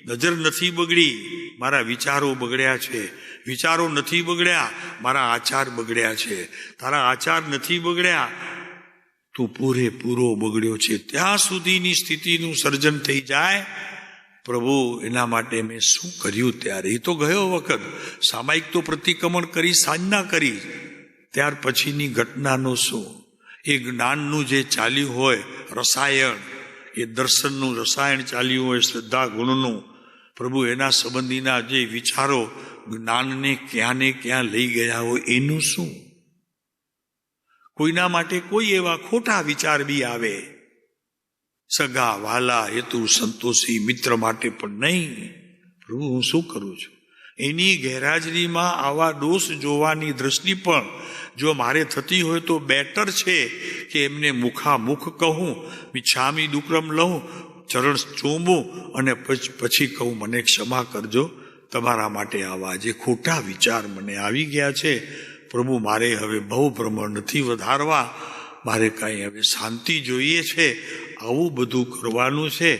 નજર નથી બગડી, મારા વિચારો બગડ્યા છે, વિચારો નથી બગડ્યા, મારા આચાર બગડ્યા છે, તારા આચાર નથી બગડ્યા, તું પૂરેપૂરો બગડ્યો છે. ત્યાં સુધીની સ્થિતિનું સર્જન થઈ જાય. પ્રભુ એના માટે મેં શું કર્યું ત્યારે? એ તો ગયો વખત સામાયિક તો પ્રતિક્રમણ કરી, સાંજના કરી, ત્યાર પછીની ઘટનાનો શું? એ જ્ઞાનનું જે ચાલ્યું હોય રસાયણ, એ દર્શનનું રસાયણ ચાલ્યું હોય, શ્રદ્ધા ગુણનું, પ્રભુ એના સંબંધીના જે વિચારો જ્ઞાનને ક્યાં ને ક્યાં લઈ ગયા હોય, એનું શું? કોઈના માટે કોઈ એવા ખોટા વિચાર બી આવે, સગા વાલા હેતુ સંતોષી મિત્ર માટે પણ નહીં. પ્રભુ હું શું કરું છું? એની ગેરહાજરીમાં આવા દોષ જોવાની દ્રષ્ટિ પણ જો મારે થતી હોય તો બેટર છે કે એમને મુખામુખ કહું, મિચ્છામિ દુક્કડમ લઉં, ચરણ ચૂમું અને પછી કહું, મને ક્ષમા કરજો, તમારા માટે આવા જે ખોટા વિચાર મને આવી ગયા છે. પ્રભુ, મારે હવે બહુ ભ્રમણ નથી વધારવા, મારે કાંઈ હવે શાંતિ જોઈએ છે, આવું બધું કરવાનું છે.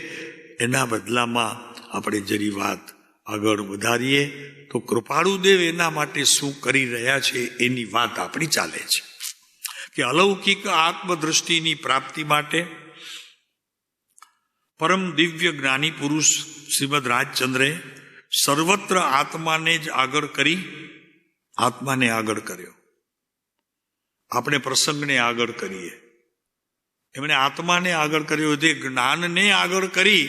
એના બદલામાં આપણે જરી વાત આગળ વધારીએ તો કૃપાળુદેવ એના માટે શું કરી રહ્યા છે એની વાત આપણી ચાલે છે કે અલૌકિક આત્મદ્રષ્ટિની પ્રાપ્તિ માટે પરમ દિવ્ય જ્ઞાની પુરુષ શ્રીમદ રાજચંદ્રે સર્વત્ર આત્માને જ આગળ કરી, આત્માને આગળ કર્યો. આપણે પ્રસંગને આગળ કરીએ, એમણે આત્માને આગળ કર્યો, તે જ્ઞાનને આગળ કરી.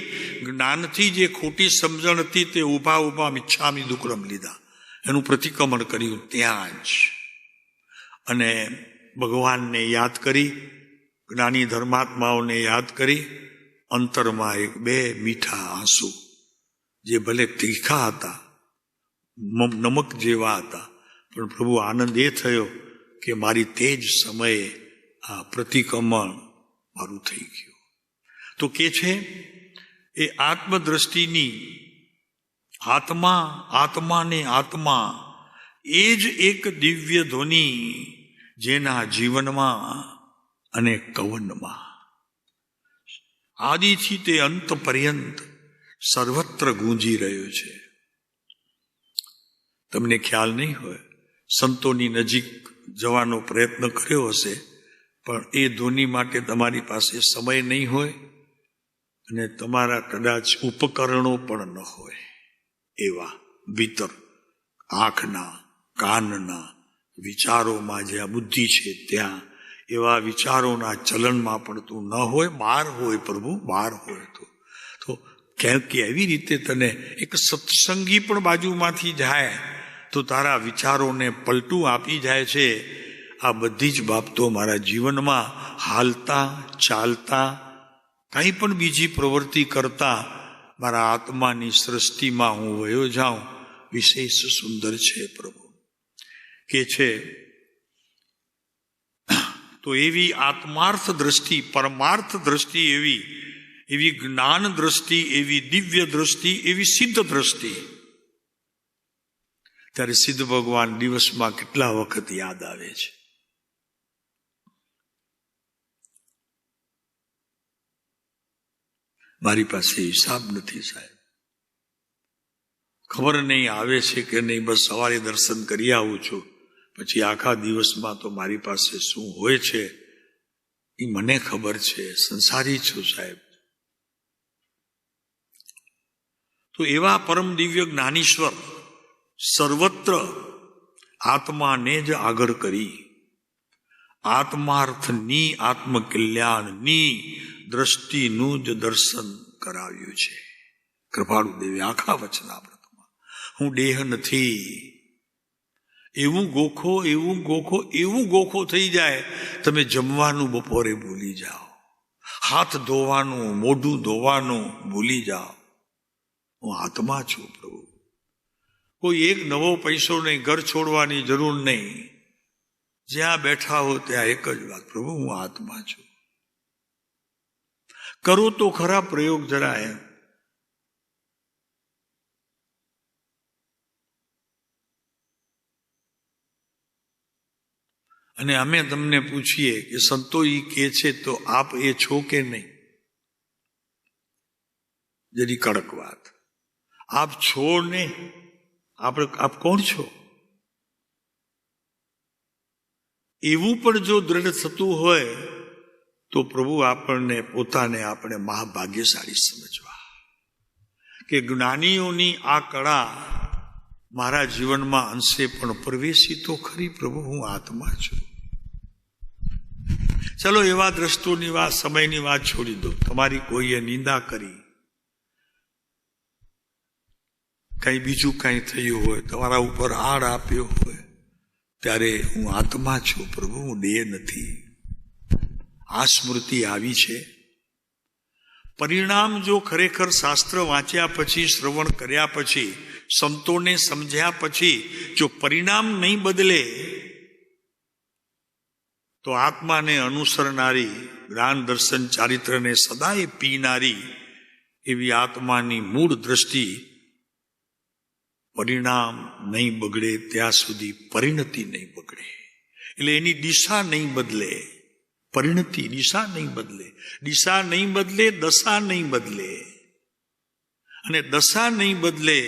જ્ઞાનથી જે ખોટી સમજણ હતી તે ઊભા ઊભા મિચ્છામિ દુક્કડમ લીધા, એનું પ્રતિક્રમણ કર્યું ત્યાં જ. અને ભગવાનને યાદ કરી, જ્ઞાની ધર્માત્માઓને યાદ કરી, અંતરમાં એક બે મીઠા આંસુ, જે ભલે તીખા હતા, નમક જેવા હતા, પણ પ્રભુ આનંદ એ થયો કે મારી તે જ સમયે આ પ્રતિક્રમણ મારું થઈ ગયું. તો કે છે એ આત્મદ્રષ્ટિની આત્મા ને આત્મા એ જ એક દિવ્ય ધ્વનિ, જેના જીવનમાં અને કવનમાં આદિથી તે અંત પર્યંત સર્વત્ર ગુંજી રહ્યો છે. તમને ખ્યાલ નહીં હોય, સંતોની નજીક જવાનો પ્રયત્ન કર્યો હશે, પણ એ ધ્વનિ માટે તમારી પાસે સમય નહીં હોય અને તમારા કદાચ ઉપકરણો પણ ન હોય. એવા ભીતર આંખના કાનના વિચારોમાં જ્યાં બુદ્ધિ છે ત્યાં એવા વિચારોના ચલનમાં પણ તું ન હોય, બહાર હોય પ્રભુ, બહાર હોય તો ક્યાંક એવી રીતે તને એક સત્સંગી પણ બાજુમાંથી જાય તો તારા વિચારોને પલટું આપી જાય છે. આ બધી જ બાબતો મારા જીવનમાં હાલતા ચાલતા કંઈ પણ બીજી પ્રવૃત્તિ કરતા મારા આત્માની સૃષ્ટિમાં હું વયો જાઉં, વિશેષ સુંદર છે પ્રભુ. કે છે તો એવી આત્માર્થ દ્રષ્ટિ, પરમાર્થ દ્રષ્ટિ, એવી જ્ઞાન દ્રષ્ટિ, એવી દિવ્ય દ્રષ્ટિ, એવી સિદ્ધ દ્રષ્ટિ. ત્યારે સિદ્ધ ભગવાન દિવસમાં કેટલા વખત યાદ આવે છે. મારી પાસે હિસાબ નથી સાહેબ, ખબર નહીં આવે છે કે નહીં. બસ સવારે દર્શન કરી આવું છું, પછી આખા દિવસમાં તો મારી પાસે શું હોય છે એ મને ખબર છે. સંસારી છું સાહેબ. તો એવા પરમ દિવ્ય જ્ઞાનીશ્વર સર્વત્ર આત્માને જ આગળ કરી, આત્માર્થની, આત્મકલ્યાણની દ્રષ્ટિનું જ દર્શન કરાવ્યું છે કૃપાળુ દેવે આખા વચનામૃતમાં. હું દેહ નથી, એવું ગોખો થઈ જાય, તમે જમવાનું બપોરે ભૂલી જાઓ, હાથ ધોવાનું, મોઢું ધોવાનું ભૂલી જાઓ. હું આત્મા છું પ્રભુ. કોઈ એક નવો પૈસો નહીં, ઘર છોડવાની જરૂર નહીં, જ્યાં બેઠા હો ત્યાં એક જ વાત, પ્રભુ હું આત્મા છું. કરો તો ખરા પ્રયોગ જરા એમ. અને અમે તમને પૂછીએ કે સંતો ઈ કે છે તો આપ એ છો કે નહીં? જરી કડક વાત. આપ છો ને? આપ કોણ છો? એવું પણ જો દ્રઢ થતું હોય તો પ્રભુ આપણને પોતાને આપણે મહાભાગ્યશાળી સમજવા કે જ્ઞાનીઓની આ કળા મારા જીવનમાં અંશે પણ પ્રવેશી તો ખરી. પ્રભુ હું આત્મા છું. ચલો એવા દ્રષ્ટોની વાત, સમયની વાત છોડી દો. તમારી કોઈએ નિંદા કરી, કઈ બીજું કઈ થયું હોય, તમારા ઉપર આડ આપ્યો હોય, ત્યારે હું આત્મા છું પ્રભુ, હું દેહ નથી. આ સ્મૃતિ આવી છે. પરિણામ જો ખરેખર શાસ્ત્ર વાંચ્યા પછી, શ્રવણ કર્યા પછી, સંતોને સમજ્યા પછી જો પરિણામ નહીં બદલે તો આત્માને અનુસરનારી, જ્ઞાન દર્શન ચારિત્રને સદાય પીનારી એવી આત્માની મૂળ દ્રષ્ટિ પરિણામ નહીં બગડે ત્યાં સુધી પરિણતિ નહીં બગડે. એટલે એની દિશા નહીં બદલે, પરિણતિ દિશા નહીં બદલે, દિશા નહીં બદલે, દશા નહીં બદલે. અને દશા નહીં બદલે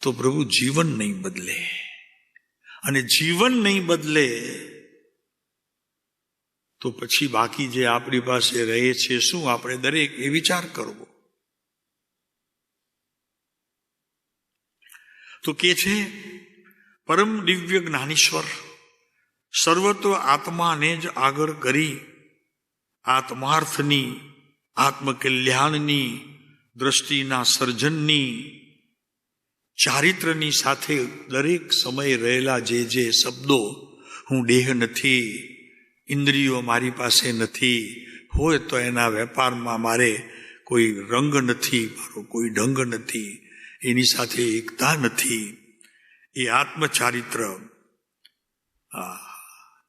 તો પ્રભુ જીવન નહીં બદલે, અને જીવન નહીં બદલે તો પછી બાકી જે આપણી પાસે રહે છે શું, આપણે દરેક એ વિચાર કરવો. તો કે છે પરમ દિવ્ય જ્ઞાનીશ્વર સર્વત્ર આત્માને જ આગળ કરી આત્માર્થની, આત્મકલ્યાણની, દ્રષ્ટિના સર્જનની, ચારિત્રની સાથે દરેક સમયે રહેલા જે શબ્દો, હું દેહ નથી, ઇન્દ્રિયો મારી પાસે નથી, હોય તો એના વેપારમાં મારે કોઈ રંગ નથી, મારો કોઈ ઢંગ નથી, એની સાથે એકતા નથી, એ આત્મચારિત્ર,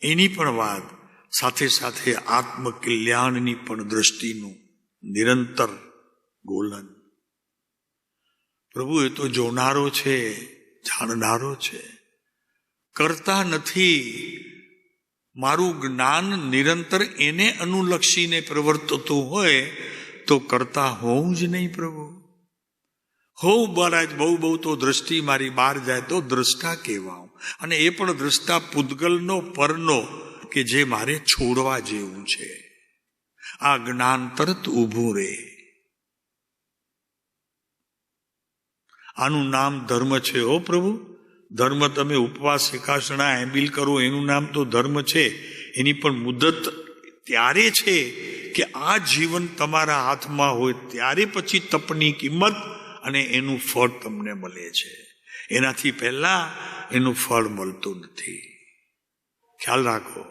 એની પણ વાત, સાથે સાથે આત્મકલ્યાણની પણ દ્રષ્ટિનું નિરંતર ગોલન. પ્રભુ એ તો જોનારો છે, જાણનારો છે, કરતા નથી. મારું જ્ઞાન નિરંતર એને અનુલક્ષીને પ્રવર્તતું હોય તો કરતા હોઉં જ નહીં પ્રભુ. હોઉં બરાજ બહુ તો દ્રષ્ટિ મારી બહાર જાય તો દ્રષ્ટા કહેવાઉં, અને એ પણ દ્રષ્ટા પૂતગલનો, પરનો, કે જે મારે છોડવા જેવું છે. આ જ્ઞાન તરત ઊભું રહે. આનું નામ ધર્મ છે. ઓ પ્રભુ, ધર્મ તમે ઉપવાસ, એકાસણા, એમ્બિલ કરો એનું નામ તો ધર્મ છે. એની પણ મુદત ત્યારે છે કે આ જીવન તમારા હાથમાં હોય ત્યારે પછી તપની કિંમત અને એનું ફળ તમને મળે છે. એનાથી પહેલા એનું ફળ મળતું નથી. ખ્યાલ રાખો,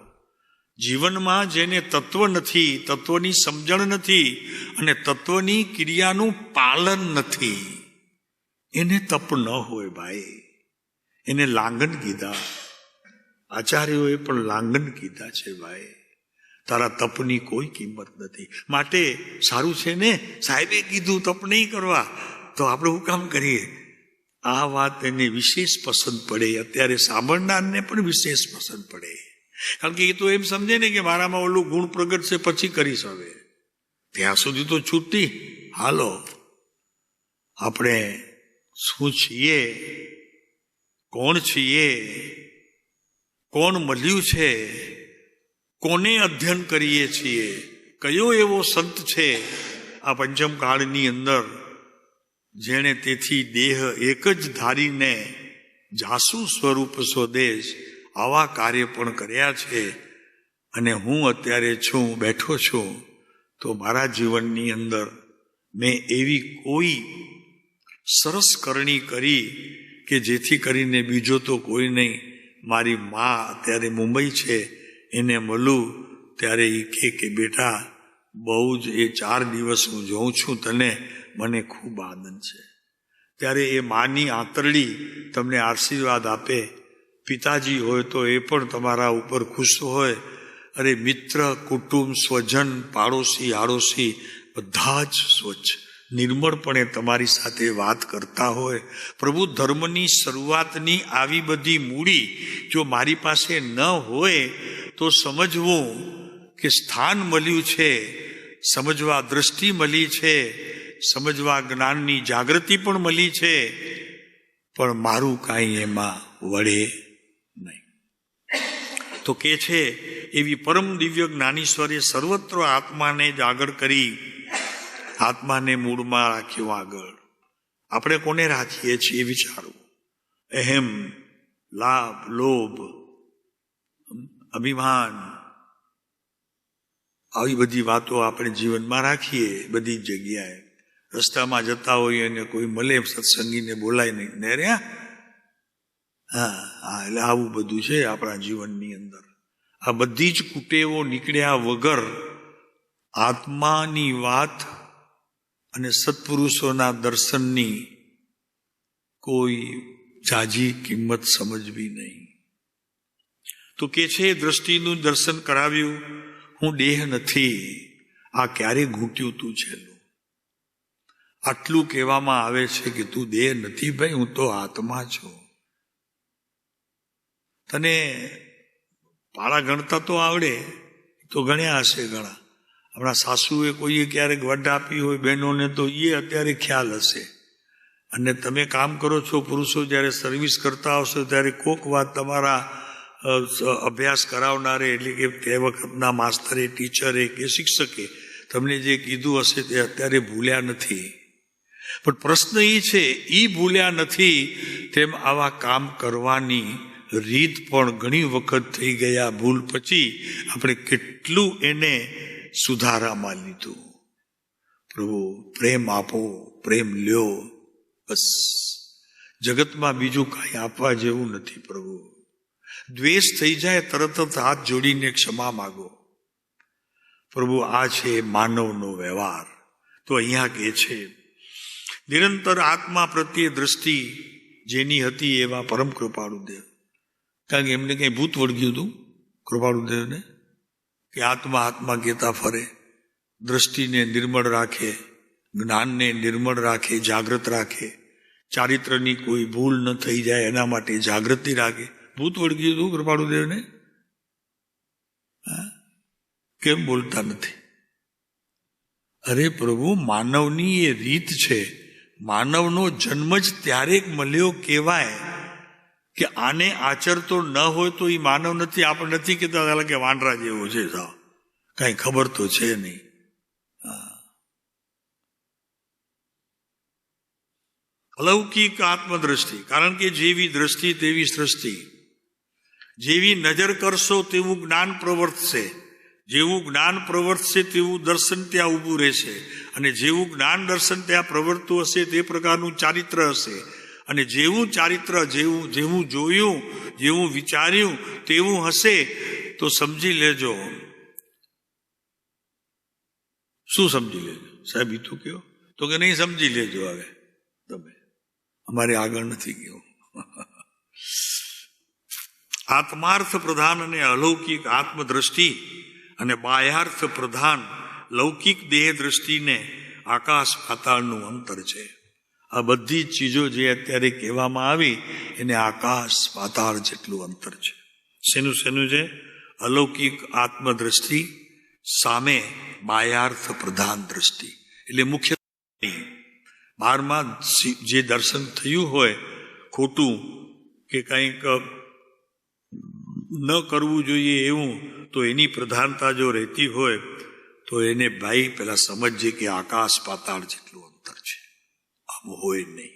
જીવનમાં જેને તત્વ નથી, તત્વની સમજણ નથી અને તત્વની ક્રિયાનું પાલન નથી, એને તપ ન હોય ભાઈ. એને લાંગન કીધા, આચાર્યોએ પણ લાંગન કીધા છે ભાઈ. તારા તપની કોઈ કિંમત નથી. માટે સારું છે ને, સાહેબે કીધું તપ નહીં કરવા, તો આપણે હું કામ કરીએ? આ વાત એને વિશેષ પસંદ પડે, અત્યારે સાંભળનારને પણ વિશેષ પસંદ પડે. કારણ કે એ તો એમ સમજે ને કે મારામાં ઓલું ગુણ પ્રગટ છે પછી કરીશ. હવે ત્યાં સુધી તો છૂટી. હાલો, આપણે શું છીએ, કોણ છીએ, કોણ મળ્યું છે, કોને અધ્યયન કરીએ છીએ, કયો એવો સંત છે આ પંચમ કાળની અંદર જેણે તેથી દેહ એક જ ધારીને જાસુ સ્વરૂપ સ્વદેશ આવા કાર્ય પણ કર્યા છે. અને હું અત્યારે છું, બેઠો છું, તો મારા જીવનની અંદર મેં એવી કોઈ સરસ કરણી કરી કે જેથી કરીને બીજો તો કોઈ નહીં, મારી મા અત્યારે મુંબઈ છે, એને મળું ત્યારે એ કે બેટા બહુ જ એ 4 દિવસ હું જોઉં છું તને, મને ખૂબ આનંદ છે. ત્યારે એ માની આંતરડી તમને આશીર્વાદ આપે. પિતાજી હોય તો એ પણ તમારા ઉપર ખુશ હોય. અરે મિત્ર, કુટુંબ, સ્વજન, પાડોશી, આડોશી બધા જ સ્વચ્છ નિર્મળપણે તમારી સાથે વાત કરતા હોય. પ્રભુ, ધર્મની શરૂઆતની આવી બધી મૂડી જો મારી પાસે ન હોય તો સમજવું કે સ્થાન મળ્યું છે, સમજવા દ્રષ્ટિ મળી છે, સમજવા જ્ઞાનની જાગૃતિ પણ મળી છે, પણ મારું કાંઈ એમાં વળે નહીં. તો કે છે એવી પરમ દિવ્ય જ્ઞાનીશ્વરે સર્વત્ર આત્માને જ આગળ કરી, આત્માને મૂળમાં રાખ્યો આગળ. આપણે કોને રાખીએ છીએ વિચારવું. અહેમ, લાભ, લોભ, અભિમાન, આવી બધી વાતો આપણે જીવનમાં રાખીએ બધી જ જગ્યાએ. રસ્તામાં જતા હોઈએ અને કોઈ મળે સત્સંગીને બોલાય નહીં ને રહ્યા. હા, એટલે આવું બધું છે આપણા જીવનની અંદર. આ બધી જ કુટેવો નીકળ્યા વગર આત્માની વાત અને સત્પુરુષોના દર્શનની કોઈ જાજી કિંમત સમજવી નહીં. તો કે છે દ્રષ્ટિનું દર્શન કરાવ્યું, હું દેહ નથી. આ ક્યારે ઘૂંટ્યું તું છેલ્લું? આટલું કહેવામાં આવે છે કે તું દેહ નથી ભાઈ, હું તો આત્મા છું. તને પાળા ગણતા તો આવડે, તો ગણ્યા હશે ઘણા. હમણાં સાસુએ કોઈએ ક્યારેક વડ આપી હોય બહેનોને, તો એ અત્યારે ખ્યાલ હશે. અને તમે કામ કરો છો, પુરુષો જ્યારે સર્વિસ કરતા હશો ત્યારે કોક વાત તમારા અભ્યાસ કરાવનારે, એટલે કે તે વખતના માસ્તરે, ટીચરે કે શિક્ષકે તમને જે કીધું હશે તે અત્યારે ભૂલ્યા નથી. પણ પ્રશ્ન એ છે, એ ભૂલ્યા નથી તેમ આવા કામ કરવાની રીત પણ ઘણી વખત થઈ ગયા. ભૂલ પછી આપણે કેટલું એને સુધારામાં લીધું. પ્રભુ પ્રેમ આપો, પ્રેમ લ્યો, બસ. જગતમાં બીજું કાંઈ આપવા જેવું નથી પ્રભુ. દ્વેષ થઈ જાય તરત જ હાથ જોડીને ક્ષમા માગો. પ્રભુ આ છે માનવનો વ્યવહાર. તો અહીંયા કે છે નિરંતર આત્મા પ્રત્યે દ્રષ્ટિ જેની હતી એવા પરમ કૃપાળુદેવ. કારણ કે એમને કઈ ભૂત વળગ્યું હતું કૃપાળુદેવને, કે આત્મા આત્મા કહેતા ફરે, દ્રષ્ટિને નિર્મળ રાખે, જ્ઞાનને નિર્મળ રાખે, જાગૃત રાખે, ચારિત્રની કોઈ ભૂલ ન થઈ જાય એના માટે જાગૃતિ રાખે. ભૂત વળગ્યું હતું કૃપાળુદેવને? કેમ બોલતા નથી? અરે પ્રભુ, માનવની એ રીત છે. માનવનો જન્મ જ ત્યારે મળ્યો કહેવાય કે આને આચરતો ન હોય તો એ માનવ નથી. આપણે નથી કહેતા કે વાંદરા જેવો છે, સાવ કઈ ખબર તો છે નહીં. અલૌકિક આત્મદ્રષ્ટિ, કારણ કે જેવી દ્રષ્ટિ તેવી સૃષ્ટિ. જેવી નજર કરશો તેવું જ્ઞાન પ્રવર્તશે, જેવું જ્ઞાન પ્રવર્તશે તેવું દર્શન ત્યાં ઊભું રહેશે, અને જેવું જ્ઞાન દર્શન ત્યાં પ્રવર્તતું હશે તે પ્રકારનું ચારિત્ર હશે. અને જેવું ચારિત્ર, જેવું જોયું, જેવું વિચાર્યું તેવું હશે. તો સમજી લેજો. શું સમજી લેજો સાહેબ? એ તો કહો તો કે નહીં સમજી લેજો. હવે તમે અમારે આગળ નથી ગયો. આત્માર્થ પ્રધાન અને અલૌકિક આત્મદ્રષ્ટિ અને બાહ્યાર્થ પ્રધાન લૌકિક દેહ દ્રષ્ટિને આકાશ પાતાળનું અંતર છે. આ બધી જ ચીજો જે અત્યારે કહેવામાં આવી એને આકાશ પાતાળ જેટલું અંતર છે. શેનું છે? અલૌકિક આત્મદ્રષ્ટિ સામે બાહ્યાર્થ પ્રધાન દ્રષ્ટિ. એટલે મુખ્ય બહારમાં જે દર્શન થયું હોય ખોટું કે કંઈક ન કરવું જોઈએ એવું, તો એની પ્રધાનતા જો રહેતી હોય તો એને ભાઈ પેલા સમજજે કે આકાશ પાતાળ જેટલું અંતર છે. આમ હોય નહીં.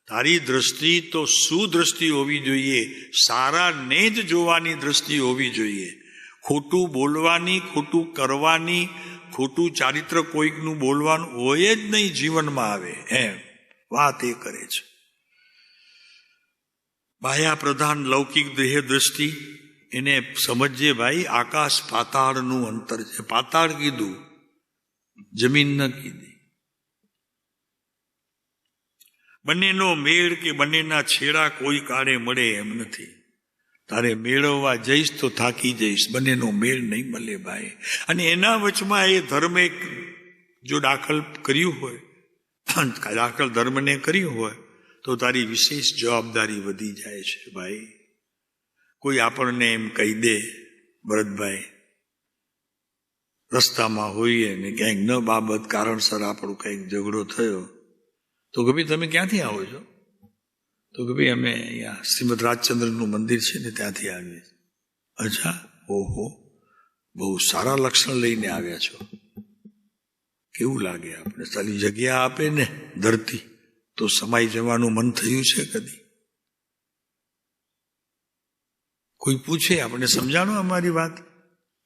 તારી દ્રષ્ટિ તો સુદ્રષ્ટિ હોવી જોઈએ, સારાને જ જોવાની દ્રષ્ટિ હોવી જોઈએ. ખોટું બોલવાની, ખોટું કરવાની, ખોટું ચારિત્ર કોઈકનું બોલવાનું હોય જ નહીં જીવનમાં આવે. એમ વાત એ કરે છે. બાહ્યા પ્રધાન લૌકિક દેહ દ્રષ્ટિ એને સમજે ભાઈ આકાશ પાતાળનું અંતર છે. પાતાળ કીધું, જમીન ન કીધી. બંનેનો મેળ કે બંનેના છેડા કોઈ કાળે મળે એમ નથી. તારે મેળવવા જઈશ તો થાકી જઈશ, બંનેનો મેળ નહીં મળે ભાઈ. અને એના વચમાં એ ધર્મે જો દાખલ કર્યું હોય, દાખલ ધર્મને કર્યું હોય તો તારી વિશેષ જવાબદારી વધી જાય છે ભાઈ. કોઈ આપણને એમ કહી દે, ભરતભાઈ રસ્તામાં હોઈએ ને ક્યાંક ન બાબત કારણસર આપણો કંઈક ઝઘડો થયો, તો કે ભાઈ તમે ક્યાંથી આવો છો? તો કે ભાઈ અમે અહીંયા શ્રીમદ રાજચંદ્રનું મંદિર છે ને ત્યાંથી આવીએ. અચ્છા, ઓહો, બહુ સારા લક્ષણ લઈને આવ્યા છો. કેવું લાગે આપણે? સારી જગ્યા આપે ને ધરતી તો સમાઈ જવાનું મન થયું છે કદી? કોઈ પૂછે, આપણે સમજાણો અમારી વાત,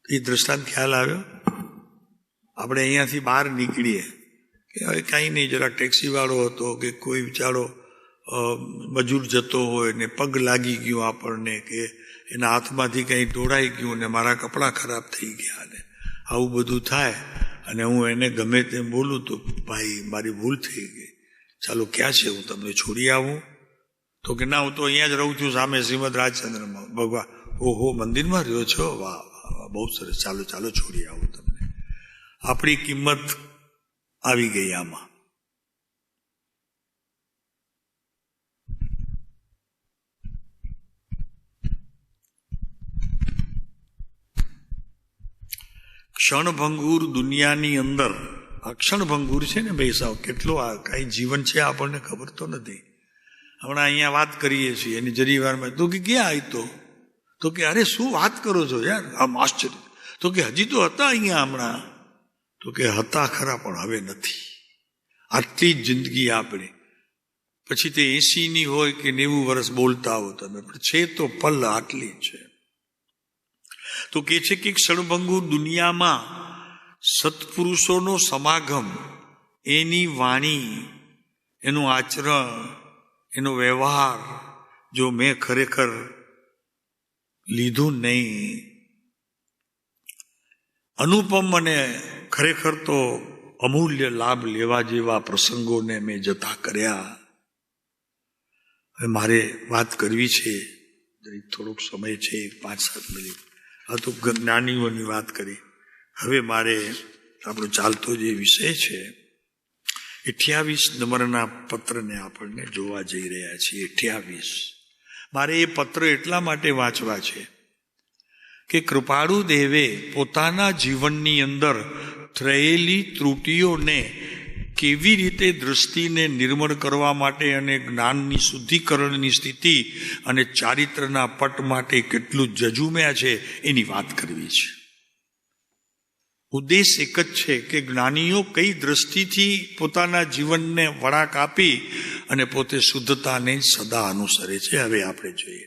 એ દ્રષ્ટાંત ખ્યાલ આવ્યો. આપણે અહીંયાથી બહાર નીકળીએ કે હવે કાંઈ નહીં, જરાક ટેક્સીવાળો હતો કે કોઈ વિચારો મજૂર જતો હોય ને પગ લાગી ગયો આપણને, કે એના હાથમાંથી કંઈ ઢોળાઈ ગયું ને મારા કપડાં ખરાબ થઈ ગયા ને આવું બધું થાય, અને હું એને ગમે તેમ બોલું તો ભાઈ મારી ભૂલ થઈ ગઈ, ચાલો ક્યાં છે, હું તમને છોડી આવું? તો કે ના, હું તો અહીંયા જ રહું છું સામે શ્રીમદ રાજચંદ્રમાં. ભગવાન, ઓહો, મંદિરમાં રહ્યો છો? વાહ વાહ વાહ, બહુ સરસ, ચાલો છોડી આવું તમને. આપણી કિંમત આવી ગઈ આમાં. ક્ષણભંગુર દુનિયાની અંદર, આ ક્ષણભંગુર છે ને ભાઈ સાહેબ, કેટલો આ કાંઈ જીવન છે આપણને ખબર તો નથી. હમણાં અહીંયા વાત કરીએ છીએ એની જરી વારમાં તો કે ક્યાં આવી તો કે અરે શું વાત કરો છો યાર, આમ આશ્ચર્ય. તો કે હજી તો હતા અહીંયા હમણાં. તો કે હતા ખરા પણ હવે નથી. આટલી જ જિંદગી આપણે, પછી તે 80ની હોય કે 90 વર્ષ બોલતા હો તમે, પણ છે તો પલ આટલી છે. તો કે છે કે ક્ષણભંગુર દુનિયામાં સત્પુરુષોનો સમાગમ, એની વાણી, એનું આચરણ, એનો વ્યવહાર જો મેં ખરેખર લીધું નહીં, અનુપમ અને ખરેખર તો અમૂલ્ય લાભ લેવા જેવા પ્રસંગોને મેં જતા કર્યા. હવે મારે વાત કરવી છે, થોડોક સમય છે, 5-7 મિનિટ. આ તો જ્ઞાનીઓની વાત કરી. હવે મારે આપણો ચાલતો જે વિષય છે 28 નંબરના પત્રને આપણને જોવા જઈ રહ્યા છીએ. 28. મારે એ પત્ર એટલા માટે વાંચવા છે કે કૃપાળુ દેવે પોતાના જીવનની અંદર થયેલી ત્રુટિઓને કેવી રીતે દૃષ્ટિને નિર્મળ કરવા માટે અને જ્ઞાનની શુદ્ધિકરણની સ્થિતિ અને ચારિત્રના પટ માટે કેટલું જજુમ્યા છે એની વાત કરવી છે. ઉદ્દેશ એક જ છે કે જ્ઞાનીઓ કઈ દ્રષ્ટિથી પોતાના જીવનને વળાંક આપી અને પોતે શુદ્ધતાને સદા અનુસરે છે. હવે આપણે જોઈએ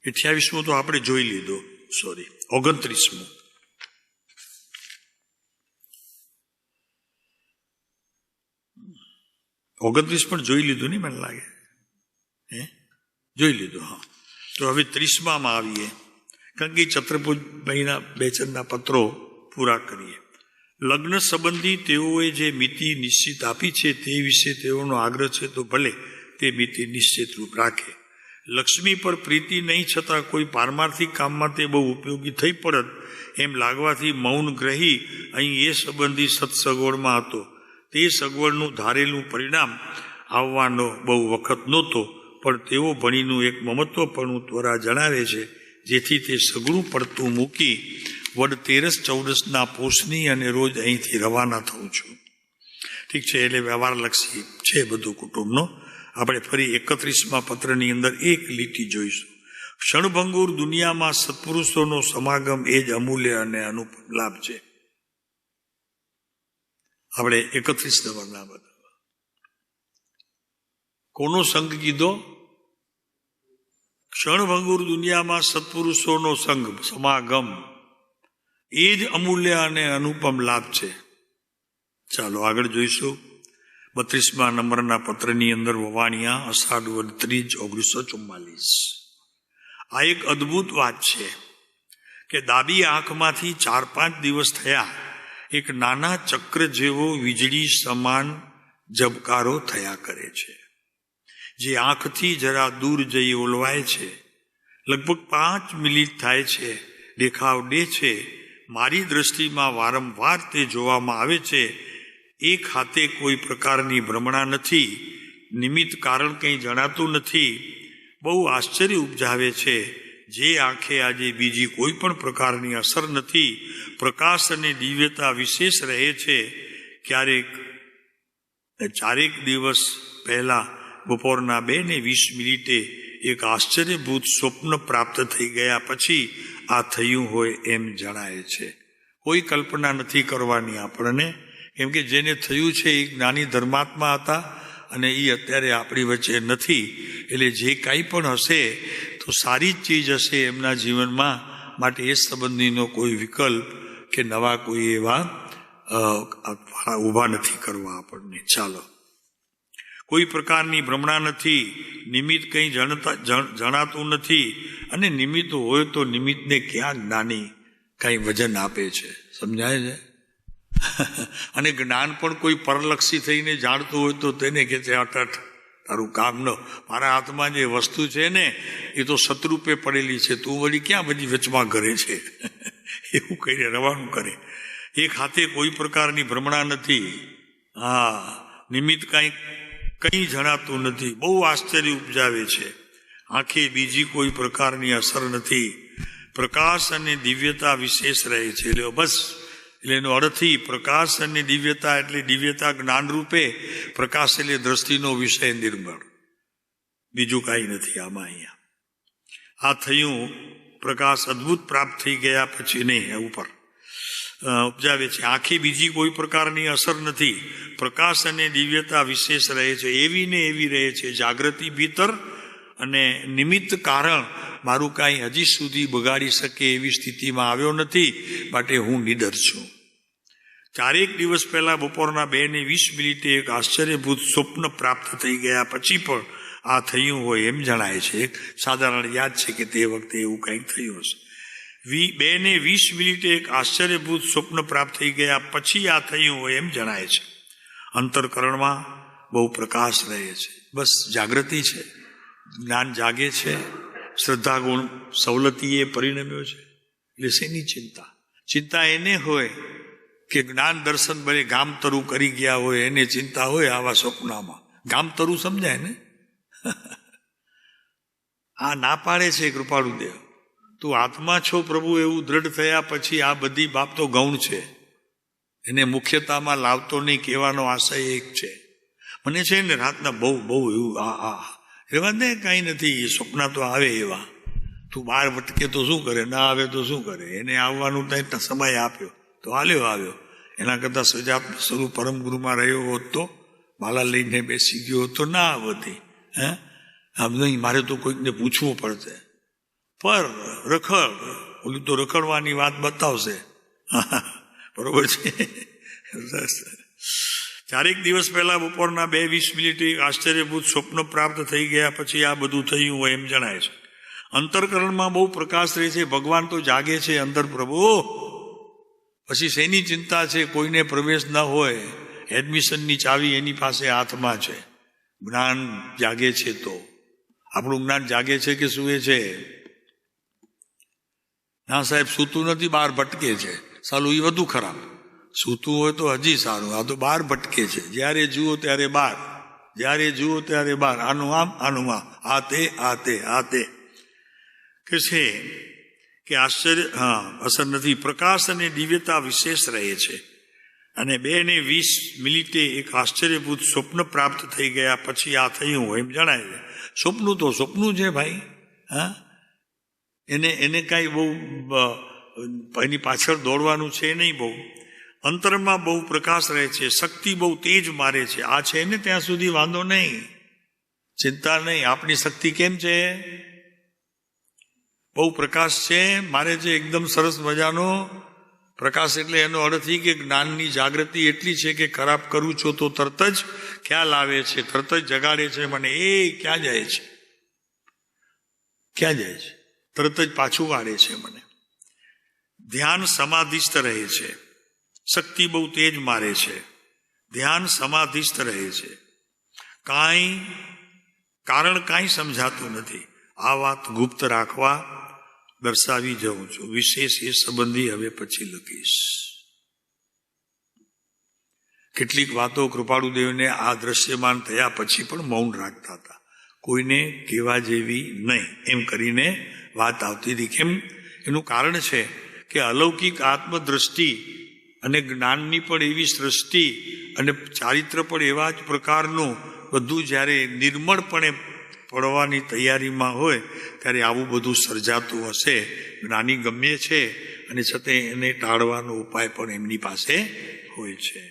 28મું તો આપણે જોઈ લીધું, 29મું. પણ જોઈ લીધું નહીં મને લાગે, જોઈ લીધું. હા, તો હવે 30માં આવીએ, કારણ કે છત્રપુરભાઈના 2-4 પત્રો પૂરા કરીએ. લગ્ન સંબંધી તેઓએ જે મિતિ નિશ્ચિત આપી છે તે વિશે તેઓનો આગ્રહ છે તો ભલે તે મિતિ નિશ્ચિત રૂપ રાખે. લક્ષ્મી પર પ્રીતિ નહીં છતાં કોઈ પારમાર્થિક કામમાં તે બહુ ઉપયોગી થઈ પડત એમ લાગવાથી મૌન ગ્રહી અહીં એ સંબંધી સત્સગવડમાં હતો. તે સગવડનું ધારેલું પરિણામ આવવાનો બહુ વખત નહોતો, પણ તેઓ ભણીનું એક મમત્વપણું ત્વરા જણાવે છે, જેથી તે સઘળું પડતું મૂકી વડ 13-14ના પોષની અને રોજ અહીંથી રવાના થઉં છું. ઠીક છે, એટલે વ્યવહારલક્ષી છે બધું કુટુંબનો. આપણે ફરી 31માં પત્રની અંદર એક લીટી જોઈશું. ક્ષણભંગુર દુનિયામાં સત્પુરુષોનો સમાગમ એ જ અમૂલ્ય અને અનુપમ લાભ છે. આપણે 31 નંબરના બધા કોનો સંગ કીધો? ક્ષણભંગુર દુનિયામાં સત્પુરુષોનો સંગ, સમાગમ એ જ અમૂલ્ય અને અનુપમ લાભ છે. ચાલો આગળ જોઈશું. 32મા નંબરના પત્રની અંદર વવાણિયા, અષાઢ વદ 3, 1944. આ એક અદ્ભુત વાત છે કે ડાબી આંખમાંથી 4-5 દિવસ થયા એક નાના ચક્ર જેવો વીજળી સમાન ઝબકારો થયા કરે છે, જે આંખથી જરા દૂર જઈ ઓલવાય છે. લગભગ 5 મિનિટ થાય છે. દેખાવ દે છે. મારી દ્રષ્ટિમાં વારંવાર તે જોવામાં આવે છે. એક હાથે કોઈ પ્રકારની ભ્રમણા નથી. નિમિત્ત કારણ કંઈ જણાતું નથી. બહુ આશ્ચર્ય ઉપજાવે છે. જે આંખે આજે બીજી કોઈ પણ પ્રકારની અસર નથી. પ્રકાશ અને દિવ્યતા વિશેષ રહે છે. ક્યારેક 4 દિવસ પહેલા બપોરના 2:20 એક આશ્ચર્યભૂત સ્વપ્ન પ્રાપ્ત થઈ ગયા પછી આ થયું હોય એમ જણાય છે. કોઈ કલ્પના નથી કરવાની આપણને, કેમ કે જેને થયું છે એ જ્ઞાની ધર્માત્મા હતા અને એ અત્યારે આપણી વચ્ચે નથી. એટલે જે કાંઈ પણ હશે તો સારી જ ચીજ હશે એમના જીવનમાં. માટે એ સંબંધીનો કોઈ વિકલ્પ કે નવા કોઈ એવા ઊભા નથી કરવા આપણને. ચાલો, કોઈ પ્રકારની ભ્રમણા નથી. નિમિત્ત કંઈ જણાતું નથી. અને નિમિત્ત હોય તો નિમિત્તને ક્યાં જ્ઞાની કાંઈ વજન આપે છે? સમજાય છે? અને જ્ઞાન પણ કોઈ પરલક્ષી થઈને જાણતું હોય તો તેને કે છે અટટ તારું કામ ન. મારા હાથમાં જે વસ્તુ છે ને એ તો શત્રુપે પડેલી છે, તું વળી ક્યાં બધી વચમાં કરે છે? એવું કહીને રવાનું કરે. એક હાથે કોઈ પ્રકારની ભ્રમણા નથી. હા, નિમિત્ત કંઈ જણાતું નથી. બહુ આશ્ચર્ય ઉપજાવે છે. આંખે બીજી કોઈ પ્રકારની અસર નથી. પ્રકાશ અને દિવ્યતા વિશેષ રહે છે. એટલે બસ એટલે એનો અર્થથી પ્રકાશ અને દિવ્યતા એટલે દિવ્યતા જ્ઞાન રૂપે, પ્રકાશ એટલે દ્રષ્ટિનો વિષય નિર્મળ, બીજું કાંઈ નથી આમાં. અહીંયા આ થયું પ્રકાશ અદ્ભુત પ્રાપ્ત થઈ ગયા પછી નહીં ઉપર ઉપજાવે છે. આખી બીજી કોઈ પ્રકારની અસર નથી. પ્રકાશ અને દિવ્યતા વિશેષ રહે છે, એવી ને એવી રહે છે. જાગૃતિ ભીતર અને નિમિત્ત કારણ મારું કાંઈ હજી સુધી બગાડી શકે એવી સ્થિતિમાં આવ્યો નથી, માટે હું નિડર છું. 4 દિવસ પહેલા બપોરના 2:20 એક આશ્ચર્યભૂત સ્વપ્ન પ્રાપ્ત થઈ ગયા પછી પણ આ થયું હોય એમ જણાય છે. સાધારણ યાદ છે કે તે વખતે એવું કંઈક થયું હશે. 2:20 એક આશ્ચર્યભૂત સ્વપ્ન પ્રાપ્ત થઈ ગયા પછી આ થયું હોય એમ જણાય છે. અંતરકરણમાં બહુ પ્રકાશ રહે છે. બસ જાગૃતિ છે, જ્ઞાન જાગે છે, શ્રદ્ધા ગુણ સવલતીએ પરિણમ્યો છે. એટલે શેની ચિંતા? ચિંતા એને હોય કે જ્ઞાન દર્શન બને ગામ તરું કરી ગયા હોય, એને ચિંતા હોય આવા સ્વપ્નમાં. ગામ તરું સમજાય ને? આ ના પાડે છે કૃપાળુદેવ. તું આત્મા છો પ્રભુ એવું દ્રઢ થયા પછી આ બધી બાબતો ગૌણ છે, એને મુખ્યતામાં લાવતો નહીં કહેવાનો આશય એક છે. મને છે ને રાતના બહુ એવું એવા ને કાંઈ નથી, સ્વપ્ન તો આવે એવા. તું બહાર ભટકે તો શું કરે, ના આવે તો શું કરે? એને આવવાનું ત્યાં સમય આપ્યો તો આવ્યો. એના કરતાં સજાત સ્વરૂપ પરમ ગુરુમાં રહ્યો હોત તો માલા લઈને બેસી ગયો હોત તો ના આવતી. આમ નહીં, મારે તો કોઈકને પૂછવું પડશે. પર રખડ, ઓલું તો રખડવાની વાત બતાવશે. બરોબર છે. 4 દિવસ પહેલા બપોરના 2:20 એક આશ્ચર્યભૂત સ્વપ્ન પ્રાપ્ત થઈ ગયા પછી આ બધું થયું હોય એમ જણાય છે. અંતરકરણમાં બહુ પ્રકાશ રહે છે. ભગવાન તો જાગે છે અંદર પ્રભુ. પછી શેની ચિંતા છે? કોઈને પ્રવેશ ન હોય, એડમિશનની ચાવી એની પાસે હાથમાં છે. જ્ઞાન જાગે છે તો આપણું જ્ઞાન જાગે છે કે સૂવે છે? ના સાહેબ, સૂતું નથી, બહાર ભટકે છે. સાલું એ વધુ ખરાબ. સૂતું હોય તો હજી સારું, આ તો બહાર ભટકે છે. જ્યારે જુઓ ત્યારે બહાર, જ્યારે જુઓ ત્યારે બહાર. આનું આમ, આનું આ તે કે છે કે આશ્ચર્ય અસર નથી. પ્રકાશ અને દિવ્યતા વિશેષ રહે છે. અને 2:20 એક આશ્ચર્યભૂત સ્વપ્ન પ્રાપ્ત થઈ ગયા પછી આ થયું હોય એમ જણાય છે. સ્વપ્નું તો સ્વપ્નું છે ભાઈ. એને કાંઈ બહુ એની પાછળ દોડવાનું છે નહીં બહુ. અંતરમાં બહુ પ્રકાશ રહે છે, શક્તિ બહુ તેજ મારે છે. આ છે ને ત્યાં સુધી વાંધો નહીં, ચિંતા નહીં. આપણી શક્તિ કેમ છે? બહુ પ્રકાશ છે, મારે છે એકદમ સરસ મજાનો પ્રકાશ. એટલે એનો અર્થ એ કે જ્ઞાનની જાગૃતિ એટલી છે કે ખરાબ કરું છું તો તરત જ ખ્યાલ આવે છે, તરત જ જગાડે છે મને. એ ક્યાં જાય છે? તરત જ પાછું વાળે છે મને. ધ્યાન સમાધિસ્થ રહે છે, શક્તિ બહુ તેજ મારે છે, ધ્યાન સમાધિસ્થ રહે છે. કાંઈ સમજાતું નથી. આ વાત ગુપ્ત રાખવા દર્શાવી જાઉં છું. વિશેષ એ સંબંધી હવે પછી લખીશ. કેટલીક વાતો કૃપાળુદેવને આ દ્રશ્યમાન થયા પછી પણ મૌન રાખતા હતા, કોઈને કહેવા જેવી નહીં એમ કરીને વાત આવતી હતી. કેમ? એનું કારણ છે કે અલૌકિક આત્મદ્રષ્ટિ અને જ્ઞાનની પણ એવી સૃષ્ટિ અને ચારિત્ર પણ એવા જ પ્રકારનું બધું જ્યારે નિર્મળપણે પડવાની તૈયારીમાં હોય ત્યારે આવું બધું સર્જાતું હશે. જ્ઞાની ગમ્ય છે અને છતાં એને ટાળવાનો ઉપાય પણ એમની પાસે હોય છે.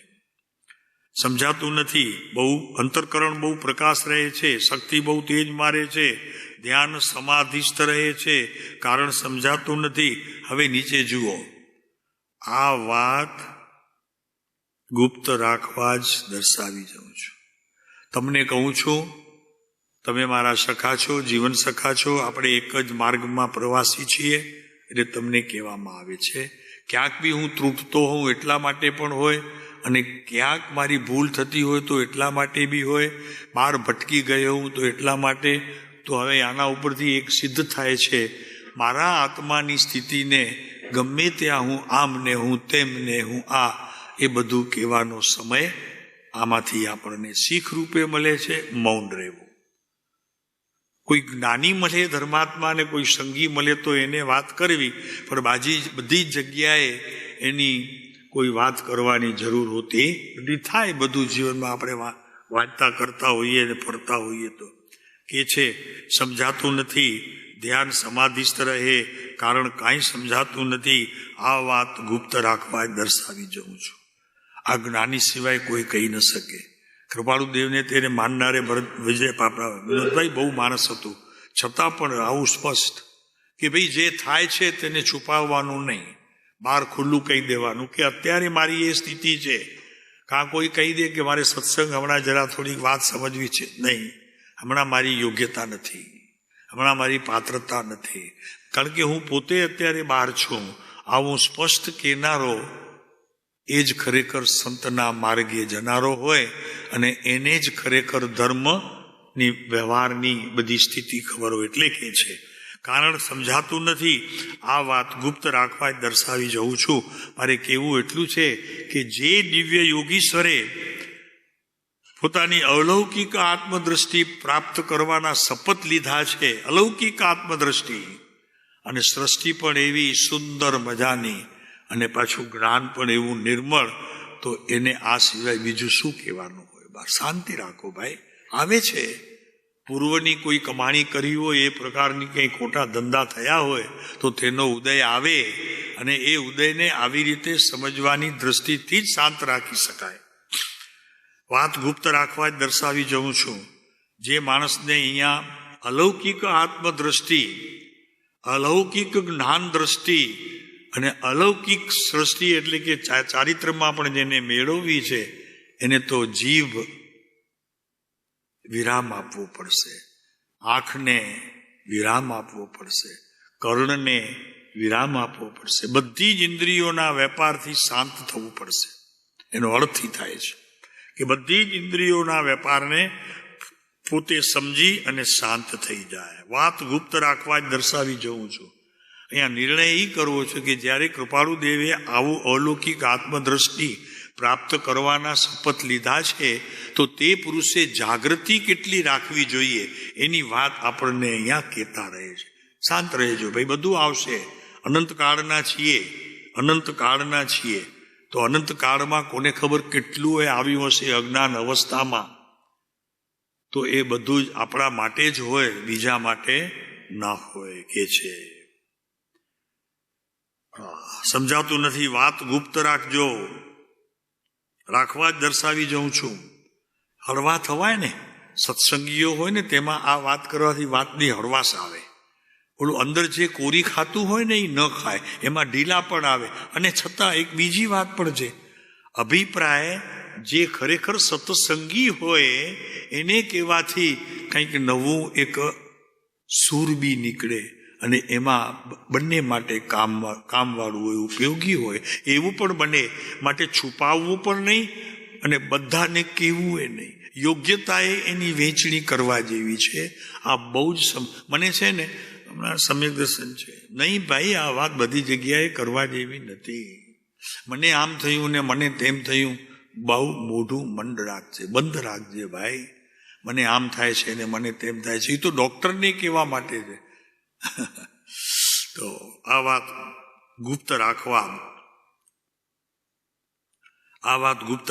સમજાતું નથી. બહુ અંતરકરણ બહુ પ્રકાશ રહે છે, શક્તિ બહુ તેજ મારે છે, ધ્યાન સમાધિસ્થ રહે છે, કારણ સમજાતું નથી. હવે નીચે જુઓ. આ વાત ગુપ્ત રાખવા જ દર્શાવી જાઉં છું. તમને કહું છું, તમે મારા સખા છો, જીવન સખા છો. આપણે એક જ માર્ગમાં પ્રવાસી છીએ એટલે તમને કહેવામાં આવે છે. ક્યાંક બી હું ત્રુટતો હોઉં એટલા માટે પણ હોય, અને ક્યાંક મારી ભૂલ થતી હોય તો એટલા માટે બી હોય, બહાર ભટકી ગયો હું તો એટલા માટે. તો હવે આના ઉપરથી એક સિદ્ધ થાય છે, મારા આત્માની સ્થિતિને ગમે ત્યાં હું આમ ને હું તેમ ને હું આ, એ બધું કહેવાનો સમય આમાંથી આપણને શીખ રૂપે મળે છે. મૌન રહેવું. કોઈ જ્ઞાની મળે ધર્માત્મા ને કોઈ સંગી મળે તો એને વાત કરવી, પણ બધી જ જગ્યાએ એની કોઈ વાત કરવાની જરૂર હોતી નથી. થાય બધું જીવનમાં આપણે વાંચતા કરતા હોઈએ ને ફરતા હોઈએ તો કે છે સમજાતું નથી, ધ્યાન સમાધિસ્થ રહે, કારણ કાંઈ સમજાતું નથી, આ વાત ગુપ્ત રાખવા દર્શાવી જઉં છું. આ જ્ઞાની સિવાય કોઈ કહી ન શકે. કૃપાળુ દેવને તેને માનનારે વિનોદભાઈ બહુ માણસ હતું, છતાં પણ આવું સ્પષ્ટ કે ભાઈ જે થાય છે તેને છુપાવવાનું નહીં, બહાર ખુલ્લું કહી દેવાનું કે અત્યારે મારી એ સ્થિતિ છે. કાં કોઈ કહી દે કે મારે સત્સંગ હમણાં જરા થોડીક વાત સમજવી છે, નહીં, હમણાં મારી યોગ્યતા નથી, હમણાં મારી પાત્રતા નથી, કારણ કે હું પોતે અત્યારે બહાર છું. આવું સ્પષ્ટ કહેનારો એ જ ખરેખર સંતના માર્ગે જનારો હોય અને એને જ ખરેખર ધર્મની વ્યવહારની બધી સ્થિતિ ખબર હોય. એટલે કે છે કારણ સમજાતું નથી, આ વાત ગુપ્ત રાખવા દર્શાવી જઉં છું. મારે કહેવું એટલું છે કે જે દિવ્ય યોગીશ્વરે પોતાની અલૌકિક આત્મદ્રષ્ટિ પ્રાપ્ત કરવાના શપથ લીધા છે, અલૌકિક આત્મદ્રષ્ટિ, અને સૃષ્ટિ પણ એવી સુંદર મજાની અને પાછું જ્ઞાન પણ એવું નિર્મળ, તો એને આ સિવાય બીજું શું કહેવાનું હોય? બસ શાંતિ રાખો ભાઈ. આવે છે પૂર્વની કોઈ કમાણી કરી હોય, એ પ્રકારની કંઈ ખોટા ધંધા થયા હોય તો તેનો ઉદય આવે, અને એ ઉદયને આવી રીતે સમજવાની દ્રષ્ટિથી જ શાંત રાખી શકાય. વાત ગુપ્ત રાખવા જ દર્શાવી જઉં છું. જે માણસને અહીંયા અલૌકિક આત્મદ્રષ્ટિ, અલૌકિક જ્ઞાન દ્રષ્ટિ અને અલૌકિક સૃષ્ટિ એટલે કે ચારિત્રમાં પણ જેને મેળવવી છે, એને તો જીભ વિરામ આપવો પડશે, આંખને વિરામ આપવો પડશે, કર્ણને વિરામ આપવો પડશે, બધી જ ઇન્દ્રિયોના વેપારથી શાંત થવું પડશે. એનો અર્થ થાય છે કે બધી જ ઇન્દ્રિયોના વેપારને પોતે સમજી અને શાંત થઈ જાય. વાત ગુપ્ત રાખવા જ દર્શાવી જઉં છું. અહીંયા નિર્ણય એ કરવો છે કે જ્યારે કૃપાળુ દેવે આવું અલૌકિક આત્મદ્રષ્ટિ પ્રાપ્ત કરવાના શપથ લીધા છે, તો તે પુરુષે જાગૃતિ કેટલી રાખવી જોઈએ એની વાત આપણને અહીંયા કહેતા રહે છે. શાંત રહેજો ભાઈ, બધું આવશે. અનંતકાળના છીએ તો અનંતકાળમાં કોને ખબર કેટલું એ આવ્યું હશે અજ્ઞાન અવસ્થામાં, તો એ બધું જ આપણા માટે જ હોય, બીજા માટે ન હોય કે છે. સમજાતું નથી, વાત ગુપ્ત રાખજો, રાખવા જ દર્શાવી જઉં છું. હળવા થવાય ને, સત્સંગીઓ હોય ને તેમાં આ વાત કરવાથી વાતની હળવાશ આવે. ઓલું અંદર જે કોરી ખાતું હોય ને એ ન ખાય, એમાં ઢીલા પણ આવે. અને છતાં એક બીજી વાત પણ છે, અભિપ્રાય જે ખરેખર સત્સંગી હોય એને કહેવાથી કંઈક નવું એક સૂર બી નીકળે, અને એમાં બંને માટે કામવાળું હોય, ઉપયોગી હોય એવું પણ બને. માટે છુપાવવું પણ નહીં અને બધાને કહેવું એ નહીં. યોગ્યતાએ એની વહેંચણી કરવા જેવી છે. આ બહુ જ મને છે ને હમણાં સમ્યક દર્શન છે, નહીં ભાઈ આ વાત બધી જગ્યાએ કરવા જેવી નથી. મને આમ થયું ને મને તેમ થયું, બહુ મોઢું બંધ રાખજે ભાઈ. મને આમ થાય છે ને મને તેમ થાય છે, એ તો ડોક્ટરને કહેવા માટે છે. તો આ વાત ગુપ્ત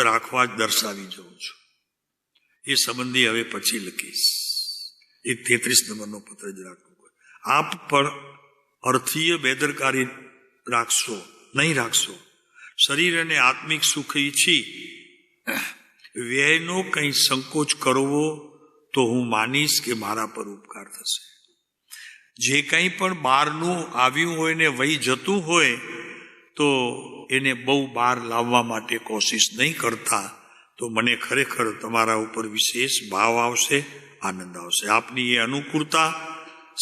રાખવા જ દર્શાવી જઉં છું. એ સંબંધી હવે પછી લખીશ. એ 33 નંબરનો પત્ર જ રાખવું. આપ પણ અર્થીય બેદરકારી નહીં રાખશો. શરીર અને આત્મિક સુખ ઈચ્છી વ્યયનો કંઈ સંકોચ કરવો તો હું માનીશ કે મારા પર ઉપકાર થશે. જે કંઈ પણ બહારનું આવ્યું હોય ને વહી જતું હોય તો એને બહુ બહાર લાવવા માટે કોશિશ નહીં કરતા, તો મને ખરેખર તમારા ઉપર વિશેષ ભાવ આવશે, આનંદ આવશે. આપની એ અનુકૂળતા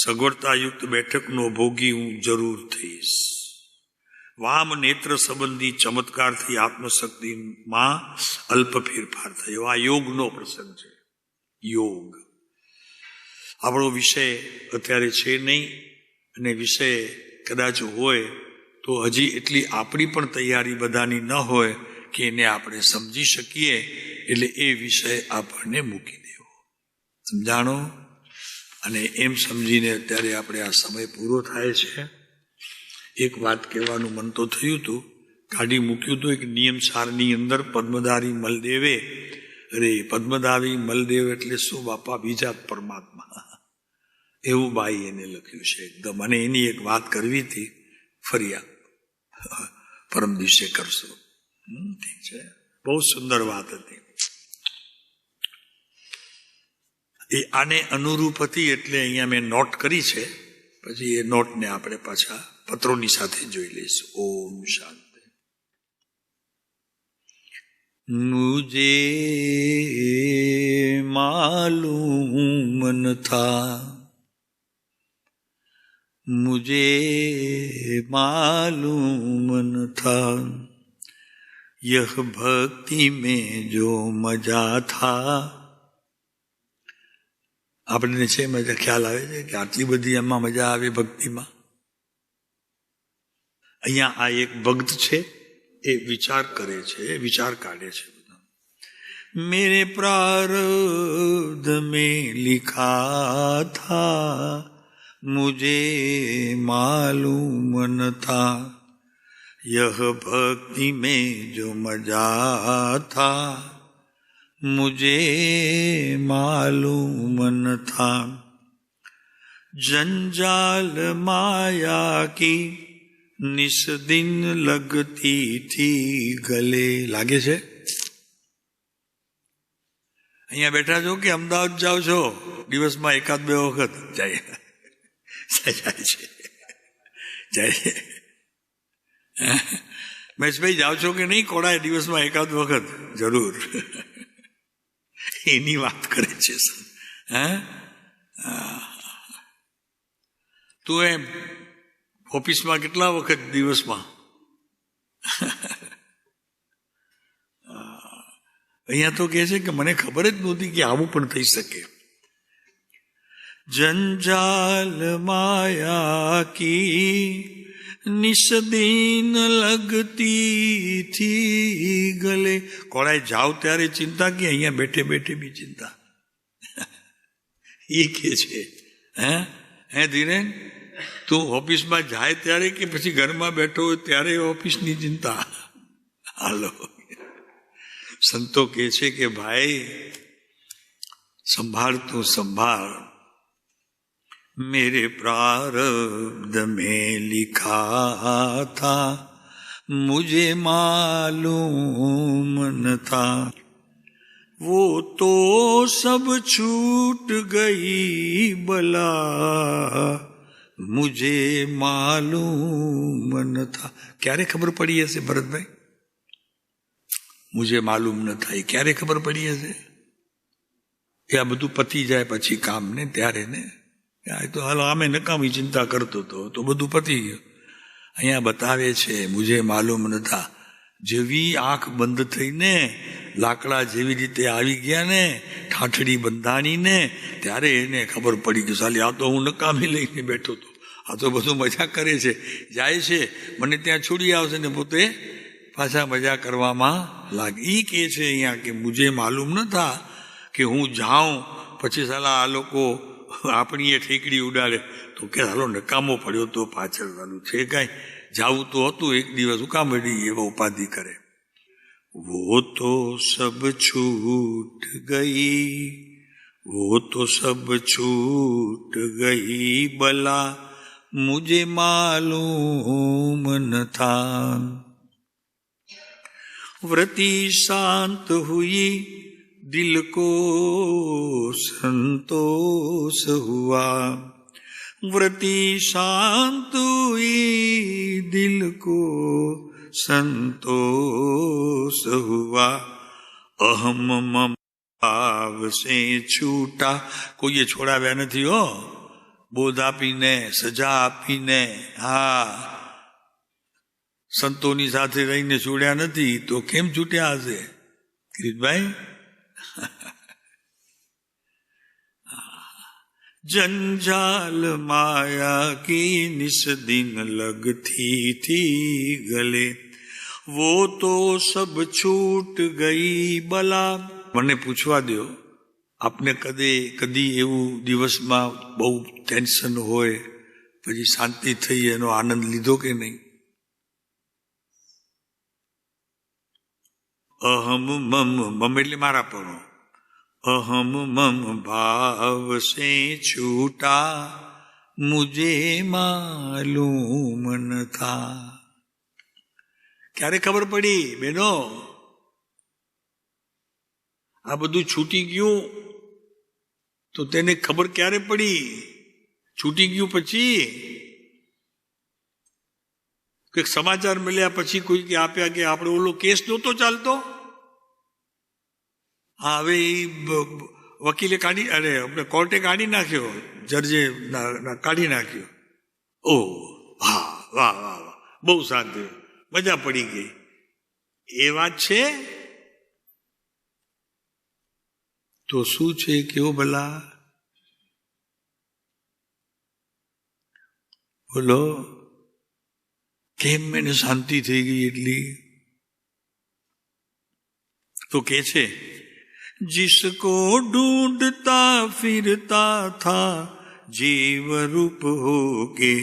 સગવડતાયુક્ત બેઠકનો ભોગી હું જરૂર થઈશ. વામ નેત્ર સંબંધી ચમત્કારથી આત્મશક્તિમાં અલ્પ ફેરફાર થયો. આ યોગનો પ્રસંગ છે. યોગ આપણો વિષય અત્યારે છે નહીં, અને વિષય કદાચ હોય તો હજી એટલી આપણી પણ તૈયારી બધાની ન હોય કે એને આપણે સમજી શકીએ. એટલે એ વિષય આપણને મૂકી દેવો. સમજાણો? અને એમ સમજીને અત્યારે આપણે આ સમય પૂરો થાય છે. એક વાત કહેવાનું મન તો થયું હતું, કાઢી મૂક્યું હતું એક નિયમસારની અંદર પદ્મધારી મલદેવે. અરે પદ્મધારી મલદેવ એટલે શું બાપા? બીજા પરમાત્મા, એવું બાઈ એને લખ્યું છે એકદમ. અને એની એક વાત કરવી હતી, ફરી પરમ દિવસે કરશું. ઠીક છે, બહુ સુંદર વાત હતી. એ આને અનુરૂપ હતી એટલે અહીંયા મેં નોટ કરી છે. પછી એ નોટને આપણે પાછા પત્રોની સાથે જોઈ લઈશું. ઓમ શાંતિ. મુજે માલુમ ન થા, मुझे मालूम न था, यह भक्ति में जो मजा था. આપણને છે મજા, ખ્યાલ આવે છે કે આટલી બધી એમાં મજા આવે ભક્તિમાં. અહીંયા આ એક ભક્ત છે, એ વિચાર કરે છે, વિચાર કાઢે છે. મેરે પ્રારબ્ધ में लिखा था, मुझे मालूम न था, यह भक्ति में जो मजा था, मुझे मालूम न था. जंजाल माया की निस दिन लगती थी गले. લાગે છે? અહીંયા બેઠા છો કે અમદાવાદ જાઓ છો? દિવસમાં એકાદ બે વખત જાય છે, જાય છે. મહેશભાઈ જાઓ છો કે નહીં કોડાય? દિવસમાં એકાદ વખત જરૂર. એની વાત કરે છે. તું એમ ઓફિસમાં કેટલા વખત દિવસમાં? અહીંયા તો કહે છે કે મને ખબર જ નહોતી કે આવું પણ થઈ શકે. जंजाल माया की निस दिन लगती थी गले. કોળાએ જાઓ ત્યારે ચિંતા કે અહીંયા બેઠે બેઠે બી ચિંતા. એ કે છે હે ધીરેન, તું ઓફિસમાં જાય ત્યારે કે પછી ઘરમાં બેઠો હોય ત્યારે ઓફિસની ચિંતા? હાલો, સંતો કહે છે કે ભાઈ સંભાળ, તું સંભાળ. मेरे प्रारब्ध में लिखा था, मुझे मालूम न था, वो तो सब छूट गई बला, मुझे मालूम न था. ક્યારે ખબર પડી હશે ભરતભાઈ? મુજે માલુમ ન થાય ક્યારે ખબર પડી હશે? એ આ બધું પતી જાય પછી કામ ને ત્યારે ને. તો હાલો આમે નકામી ચિંતા કરતો તો બધું પતી ગયું. અહીંયા બતાવે છે મુજે માલુમ ન થા. જેવી આંખ બંધ થઈને લાકડા જેવી રીતે આવી ગયા ને, ઠાઠડી બંધાણી ને, ત્યારે એને ખબર પડી ગઈ સાલી આ તો હું નકામી લઈને બેઠો હતો, આ તો બધું મજા કરે છે, જાય છે, મને ત્યાં છોડી આવશે ને પોતે પાછા મજા કરવામાં લાગે. એ કહે છે અહીંયા કે મુજે માલુમ ન થા કે હું જાઉં પછી સાલા આ લોકો આપણી એ ઠેકડી ઉડાડે તો કે હાલો નકામો પડ્યો તો પાછળ વાળું છે કાંઈ, જાવું તો હતું એક દિવસ, હું કામ મળી એવા ઉપાધિ કરે. વો તો સબ છૂટ ગઈ, વો તો સબ છૂટ ગઈ બલા, મુझे मालूम न था. व्रती शांत हुई, दिल को संतोष हुआ. व्रती शांत हुई, दिल को संतोष हुआ. अहम मम भाव से छूटा. કોઈએ છોડાવ્યા નથી હો, બોધ આપીને, સજા આપીને. હા, સંતોની સાથે રહીને છોડ્યા નથી તો કેમ છૂટ્યા હશે કિરીટભાઈ? जंजाल माया की निस दिन लगती थी गले, वो तो सब छूट गई बला. મને પૂછવા દો, આપને કદી એવું દિવસમાં બહુ ટેન્શન હોય પછી શાંતિ થઈ એનો આનંદ લીધો કે નહીં? અહમ મમ એટલે મારા પણો, અહમ મમ ભાવ સે છૂટા મુજે માલુમ ન થા. ક્યારે ખબર પડી બેનો? આ બધું છૂટી ગયું તો તેને ખબર ક્યારે પડી? છૂટી ગયું પછી કે સમાચાર મળ્યા પછી કોઈ કે આપ્યા કે આપણે ઓલો કેસ નહોતો ચાલતો, હા હવે વકીલે કાઢી, અરે આપણે કોર્ટે કાઢી નાખ્યો, જજે કાઢી નાખ્યો. ઓ હા, વાહ વાહ વાહ, બહુ શાંતિ, મજા પડી ગઈ. એ વાત છે તો શું છે? કેવો ભલા બોલો, કેમ મને શાંતિ થઈ ગઈ એટલી? તો કે છે जिसको ढूंढता फिरता था जीव रूप होके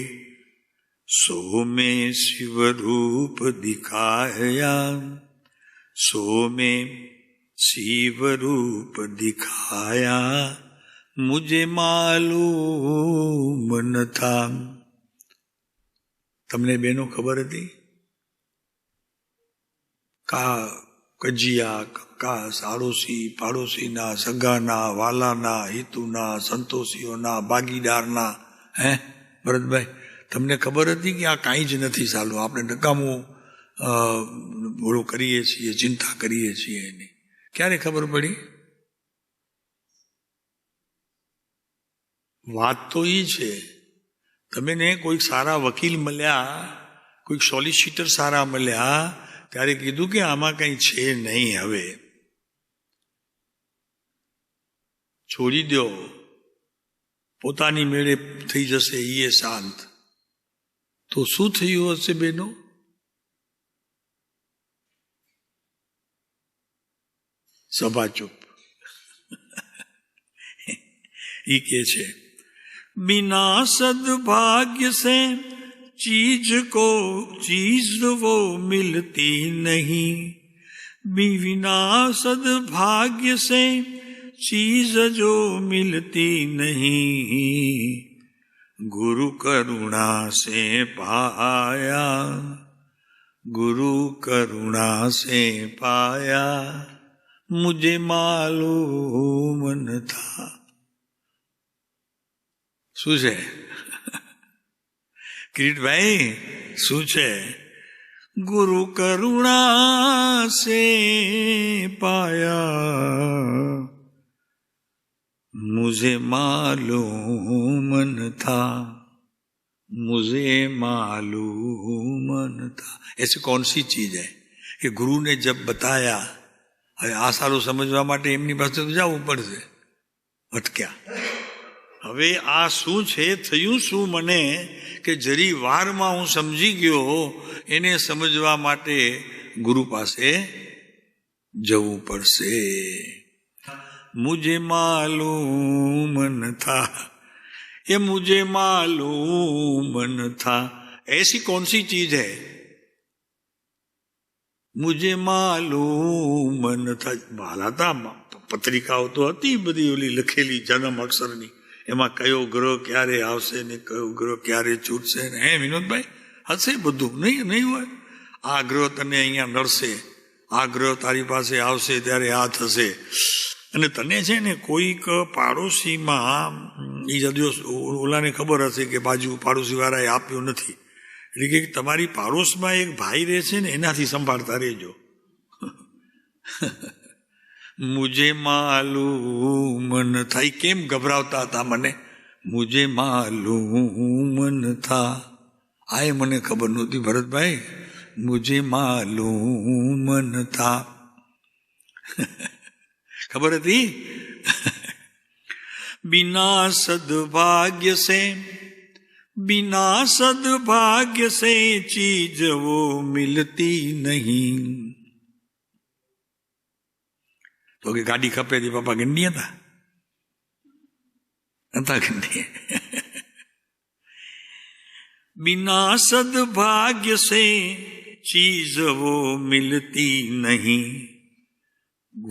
सो में शिव रूप दिखाया, सो में शिव रूप दिखाया मुझे मालूम न था. તમને બેનો ખબર હતી? કા કજિયા કા સાડોશી પાડોશીના સગાના વાલાના હિતુના સંતોષીઓના ભાગીદારના, હે ભરતભાઈ તમને ખબર હતી કે આ કાંઈ જ નથી ચાલુ, આપણે નકામું બોલો કરીએ છીએ, ચિંતા કરીએ છીએ એની? ક્યારે ખબર પડી? વાત તો એ છે, તમને કોઈક સારા વકીલ મળ્યા, કોઈક સોલિસિટર સારા મળ્યા ત્યારે કીધું કે આમાં કંઈ છે નહીં, હવે છોડી દો, પોતાની મેળે થઈ જશે, એ શાંત. તો શું થયું હશે બેનો? સભા ચૂપ. એ કે છે बिना सद्भाग्य से चीज वो मिलती नहीं, बिना सद्भाग्य से चीज जो मिलती नहीं, गुरु करुणा से पाया, गुरु करुणा से पाया मुझे मालूम न था. શું છે કિરીટભાઈ, શું છે? ગુરુ કરુણા સે પાયા મુझे मालूम न था, मुझे मालूम न था. ऐसी कौन सी चीज है कि गुरु ने जब बताया, હવે આ સારું સમજવા માટે એમની પાસે તો જવું પડશે. અટક્યા. હવે આ શું છે, થયું શું મને કે જરી વારમાં હું સમજી ગયો, એને સમજવા માટે ગુરુ પાસે જવું પડશે. મુझे मालूम न था, ये मुझे मालूम न था. ऐसी कौन सी चीज है मुझे मालूम न था. હાલાતા પત્રિકાઓ તો હતી બધી ઓલી લખેલી જન્મ અક્ષરની, એમાં કયો ગ્રહ ક્યારે આવશે ને કયો ગ્રહ ક્યારે છૂટશે ને, હે વિનોદભાઈ? હશે બધું, નહીં હોય? આ ગ્રહ તને અહીંયા નડશે, આ ગ્રહ તારી પાસે આવશે ત્યારે આ થશે. અને તને છે ને કોઈક પાડોશીમાં, એ જજો ઓલાને ખબર હશે કે બાજુ પાડોશી વાળાએ આપ્યું નથી, એટલે કે તમારી પાડોશમાં એક ભાઈ રહે છે ને, એનાથી સંભાળતા રહેજો. મુझे मालूम न था. કેમ ગભરાવતા હતા મને? મુझे मालूम न था. આ મને ખબર નહોતી ભરતભાઈ, મુझे मालूम न था. ખબર હતી? बिना सद्भाग्य से चीज वो मिलती नहीं. તો કે ગાડી ખપે તે પપ્પા ગંડી હતા, હતા કે નહીં? बिना सद्भाग्य से चीज वो मिलती नहीं,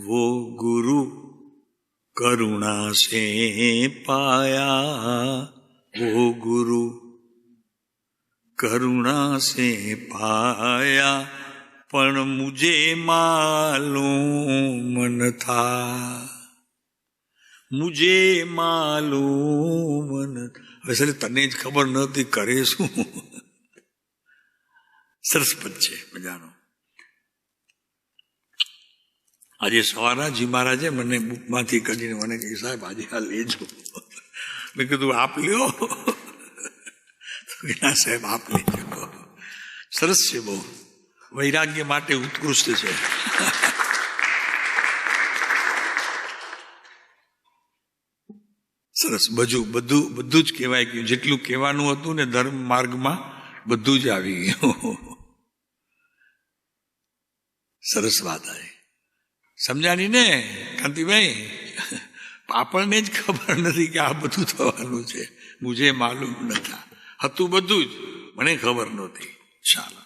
वो गुरु करुणा से पाया, वो गुरु करुणा से पाया, पण मुझे मालूम न था, मुझे मालूम न था. હવે સર તને જ ખબર નહોતી, કરે શું? સરસ પદ છે, મજાનો. આજે સવારાજી મહારાજે મને બુકમાંથી કરીને મને કહ્યું, સાહેબ આજે આ લેજો. મેં કીધું આપ લ્યો. ના સાહેબ આપ લેજો. સરસ છે, બહુ વૈરાગ્ય માટે ઉત્કૃષ્ટ છે. સરસ. બધું જ કહેવાય ગયું, જેટલું કહેવાનું હતું ને ધર્મ માર્ગમાં બધું જ આવી ગયું. સરસ વાત આવી. સમજાણી ને કાંતિભાઈ? આપણને જ ખબર નથી કે આ બધું થવાનું છે. મુજે માલુમ નતા, હતું બધું જ, મને ખબર નહોતી. ચાલો.